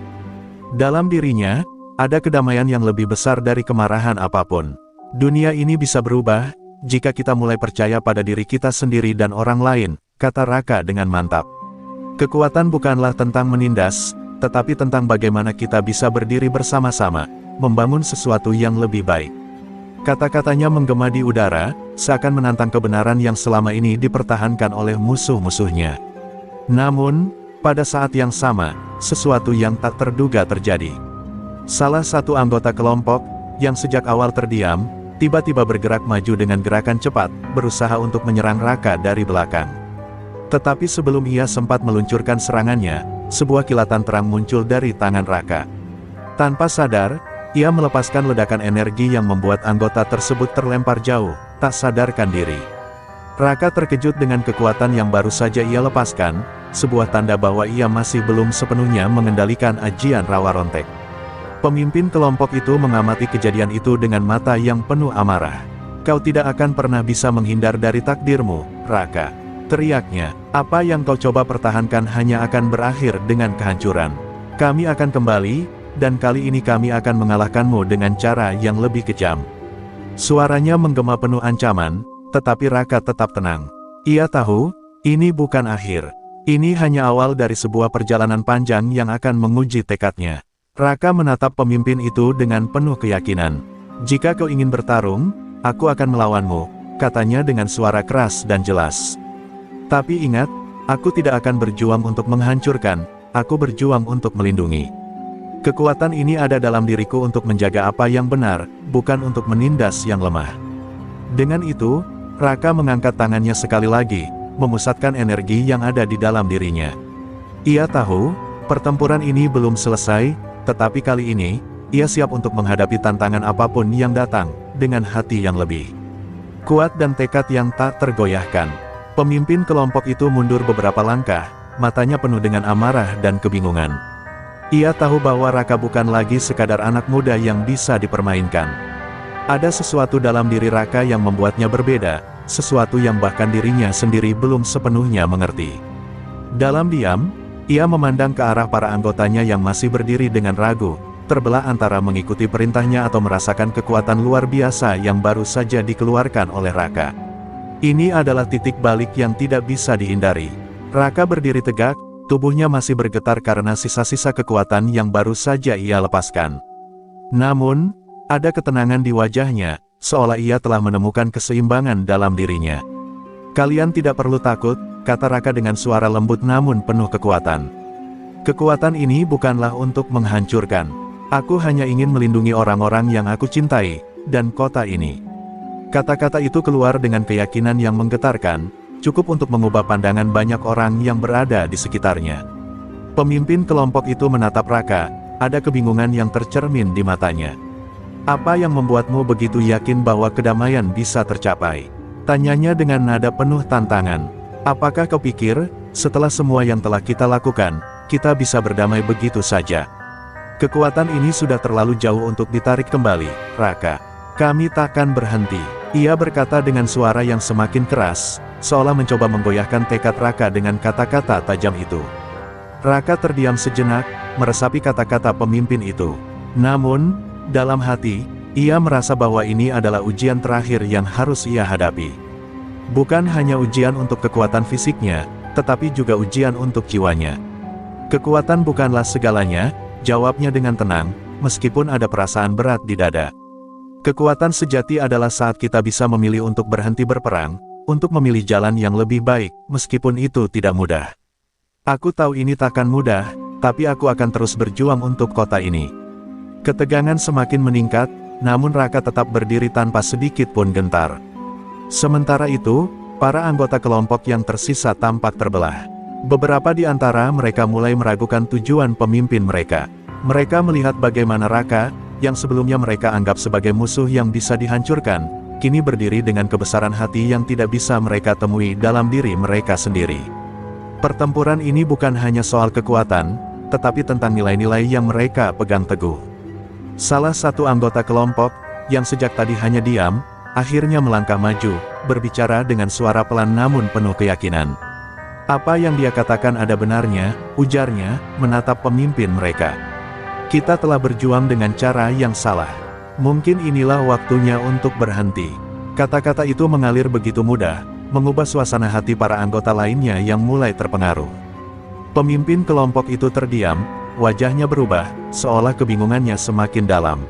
Dalam dirinya, ada kedamaian yang lebih besar dari kemarahan apapun. Dunia ini bisa berubah, jika kita mulai percaya pada diri kita sendiri dan orang lain, kata Raka dengan mantap. Kekuatan bukanlah tentang menindas, tetapi tentang bagaimana kita bisa berdiri bersama-sama, membangun sesuatu yang lebih baik. Kata-katanya menggema di udara, seakan menantang kebenaran yang selama ini dipertahankan oleh musuh-musuhnya. Namun, pada saat yang sama, sesuatu yang tak terduga terjadi. Salah satu anggota kelompok, yang sejak awal terdiam, tiba-tiba bergerak maju dengan gerakan cepat, berusaha untuk menyerang Raka dari belakang. Tetapi sebelum ia sempat meluncurkan serangannya, sebuah kilatan terang muncul dari tangan Raka. Tanpa sadar, ia melepaskan ledakan energi yang membuat anggota tersebut terlempar jauh, tak sadarkan diri. Raka terkejut dengan kekuatan yang baru saja ia lepaskan, sebuah tanda bahwa ia masih belum sepenuhnya mengendalikan ajian Rawa Rontek. Pemimpin kelompok itu mengamati kejadian itu dengan mata yang penuh amarah. Kau tidak akan pernah bisa menghindar dari takdirmu, Raka. Teriaknya, apa yang kau coba pertahankan hanya akan berakhir dengan kehancuran. Kami akan kembali, dan kali ini kami akan mengalahkanmu dengan cara yang lebih kejam. Suaranya menggema penuh ancaman, tetapi Raka tetap tenang. Ia tahu, ini bukan akhir. Ini hanya awal dari sebuah perjalanan panjang yang akan menguji tekadnya. Raka menatap pemimpin itu dengan penuh keyakinan. Jika kau ingin bertarung, aku akan melawanmu, katanya dengan suara keras dan jelas. Tapi ingat, aku tidak akan berjuang untuk menghancurkan, aku berjuang untuk melindungi. Kekuatan ini ada dalam diriku untuk menjaga apa yang benar, bukan untuk menindas yang lemah. Dengan itu, Raka mengangkat tangannya sekali lagi, memusatkan energi yang ada di dalam dirinya. Ia tahu, pertempuran ini belum selesai, tetapi kali ini, ia siap untuk menghadapi tantangan apapun yang datang, dengan hati yang lebih kuat dan tekad yang tak tergoyahkan. Pemimpin kelompok itu mundur beberapa langkah, matanya penuh dengan amarah dan kebingungan. Ia tahu bahwa Raka bukan lagi sekadar anak muda yang bisa dipermainkan. Ada sesuatu dalam diri Raka yang membuatnya berbeda, sesuatu yang bahkan dirinya sendiri belum sepenuhnya mengerti. Dalam diam, ia memandang ke arah para anggotanya yang masih berdiri dengan ragu, terbelah antara mengikuti perintahnya atau merasakan kekuatan luar biasa yang baru saja dikeluarkan oleh Raka. Ini adalah titik balik yang tidak bisa dihindari. Raka berdiri tegak, tubuhnya masih bergetar karena sisa-sisa kekuatan yang baru saja ia lepaskan. Namun, ada ketenangan di wajahnya, seolah ia telah menemukan keseimbangan dalam dirinya. "Kalian tidak perlu takut," kata Raka dengan suara lembut namun penuh kekuatan. "Kekuatan ini bukanlah untuk menghancurkan. Aku hanya ingin melindungi orang-orang yang aku cintai, dan kota ini." Kata-kata itu keluar dengan keyakinan yang menggetarkan, cukup untuk mengubah pandangan banyak orang yang berada di sekitarnya. Pemimpin kelompok itu menatap Raka, ada kebingungan yang tercermin di matanya. "Apa yang membuatmu begitu yakin bahwa kedamaian bisa tercapai?" tanyanya dengan nada penuh tantangan. "Apakah kau pikir, setelah semua yang telah kita lakukan, kita bisa berdamai begitu saja? Kekuatan ini sudah terlalu jauh untuk ditarik kembali, Raka. Kami takkan berhenti." Ia berkata dengan suara yang semakin keras, seolah mencoba menggoyahkan tekad Raka dengan kata-kata tajam itu. Raka terdiam sejenak, meresapi kata-kata pemimpin itu. Namun, dalam hati, ia merasa bahwa ini adalah ujian terakhir yang harus ia hadapi. Bukan hanya ujian untuk kekuatan fisiknya, tetapi juga ujian untuk jiwanya. "Kekuatan bukanlah segalanya," jawabnya dengan tenang, meskipun ada perasaan berat di dada. "Kekuatan sejati adalah saat kita bisa memilih untuk berhenti berperang, untuk memilih jalan yang lebih baik, meskipun itu tidak mudah. Aku tahu ini takkan mudah, tapi aku akan terus berjuang untuk kota ini." Ketegangan semakin meningkat, namun Raka tetap berdiri tanpa sedikit pun gentar. Sementara itu, para anggota kelompok yang tersisa tampak terbelah. Beberapa di antara mereka mulai meragukan tujuan pemimpin mereka. Mereka melihat bagaimana Raka, yang sebelumnya mereka anggap sebagai musuh yang bisa dihancurkan, kini berdiri dengan kebesaran hati yang tidak bisa mereka temui dalam diri mereka sendiri. Pertempuran ini bukan hanya soal kekuatan, tetapi tentang nilai-nilai yang mereka pegang teguh. Salah satu anggota kelompok, yang sejak tadi hanya diam, akhirnya melangkah maju, berbicara dengan suara pelan namun penuh keyakinan. "Apa yang dia katakan ada benarnya," ujarnya, menatap pemimpin mereka. "Kita telah berjuang dengan cara yang salah. Mungkin inilah waktunya untuk berhenti." Kata-kata itu mengalir begitu mudah, mengubah suasana hati para anggota lainnya yang mulai terpengaruh. Pemimpin kelompok itu terdiam, wajahnya berubah, seolah kebingungannya semakin dalam.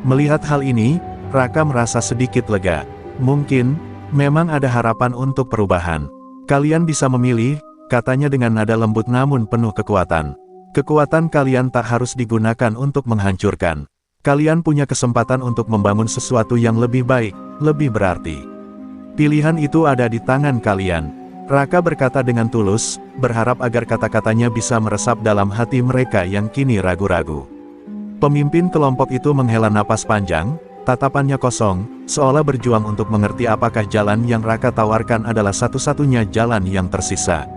Melihat hal ini, Raka merasa sedikit lega. Mungkin, memang ada harapan untuk perubahan. "Kalian bisa memilih," katanya dengan nada lembut namun penuh kekuatan. "Kekuatan kalian tak harus digunakan untuk menghancurkan. Kalian punya kesempatan untuk membangun sesuatu yang lebih baik, lebih berarti. Pilihan itu ada di tangan kalian." Raka berkata dengan tulus, berharap agar kata-katanya bisa meresap dalam hati mereka yang kini ragu-ragu. Pemimpin kelompok itu menghela napas panjang, tatapannya kosong, seolah berjuang untuk mengerti apakah jalan yang Raka tawarkan adalah satu-satunya jalan yang tersisa.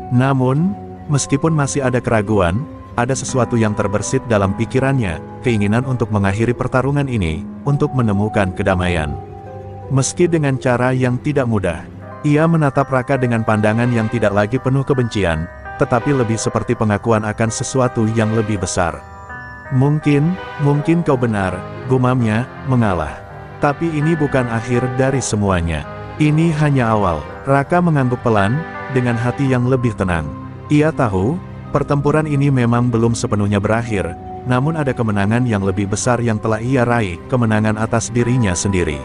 Namun, meskipun masih ada keraguan, ada sesuatu yang terbersit dalam pikirannya, keinginan untuk mengakhiri pertarungan ini, untuk menemukan kedamaian. Meski dengan cara yang tidak mudah. Ia menatap Raka dengan pandangan yang tidak lagi penuh kebencian, tetapi lebih seperti pengakuan akan sesuatu yang lebih besar. Mungkin kau benar," gumamnya, mengalah. "Tapi ini bukan akhir dari semuanya. Ini hanya awal." Raka mengangguk pelan, dengan hati yang lebih tenang. Ia tahu, pertempuran ini memang belum sepenuhnya berakhir, namun ada kemenangan yang lebih besar yang telah ia raih, kemenangan atas dirinya sendiri.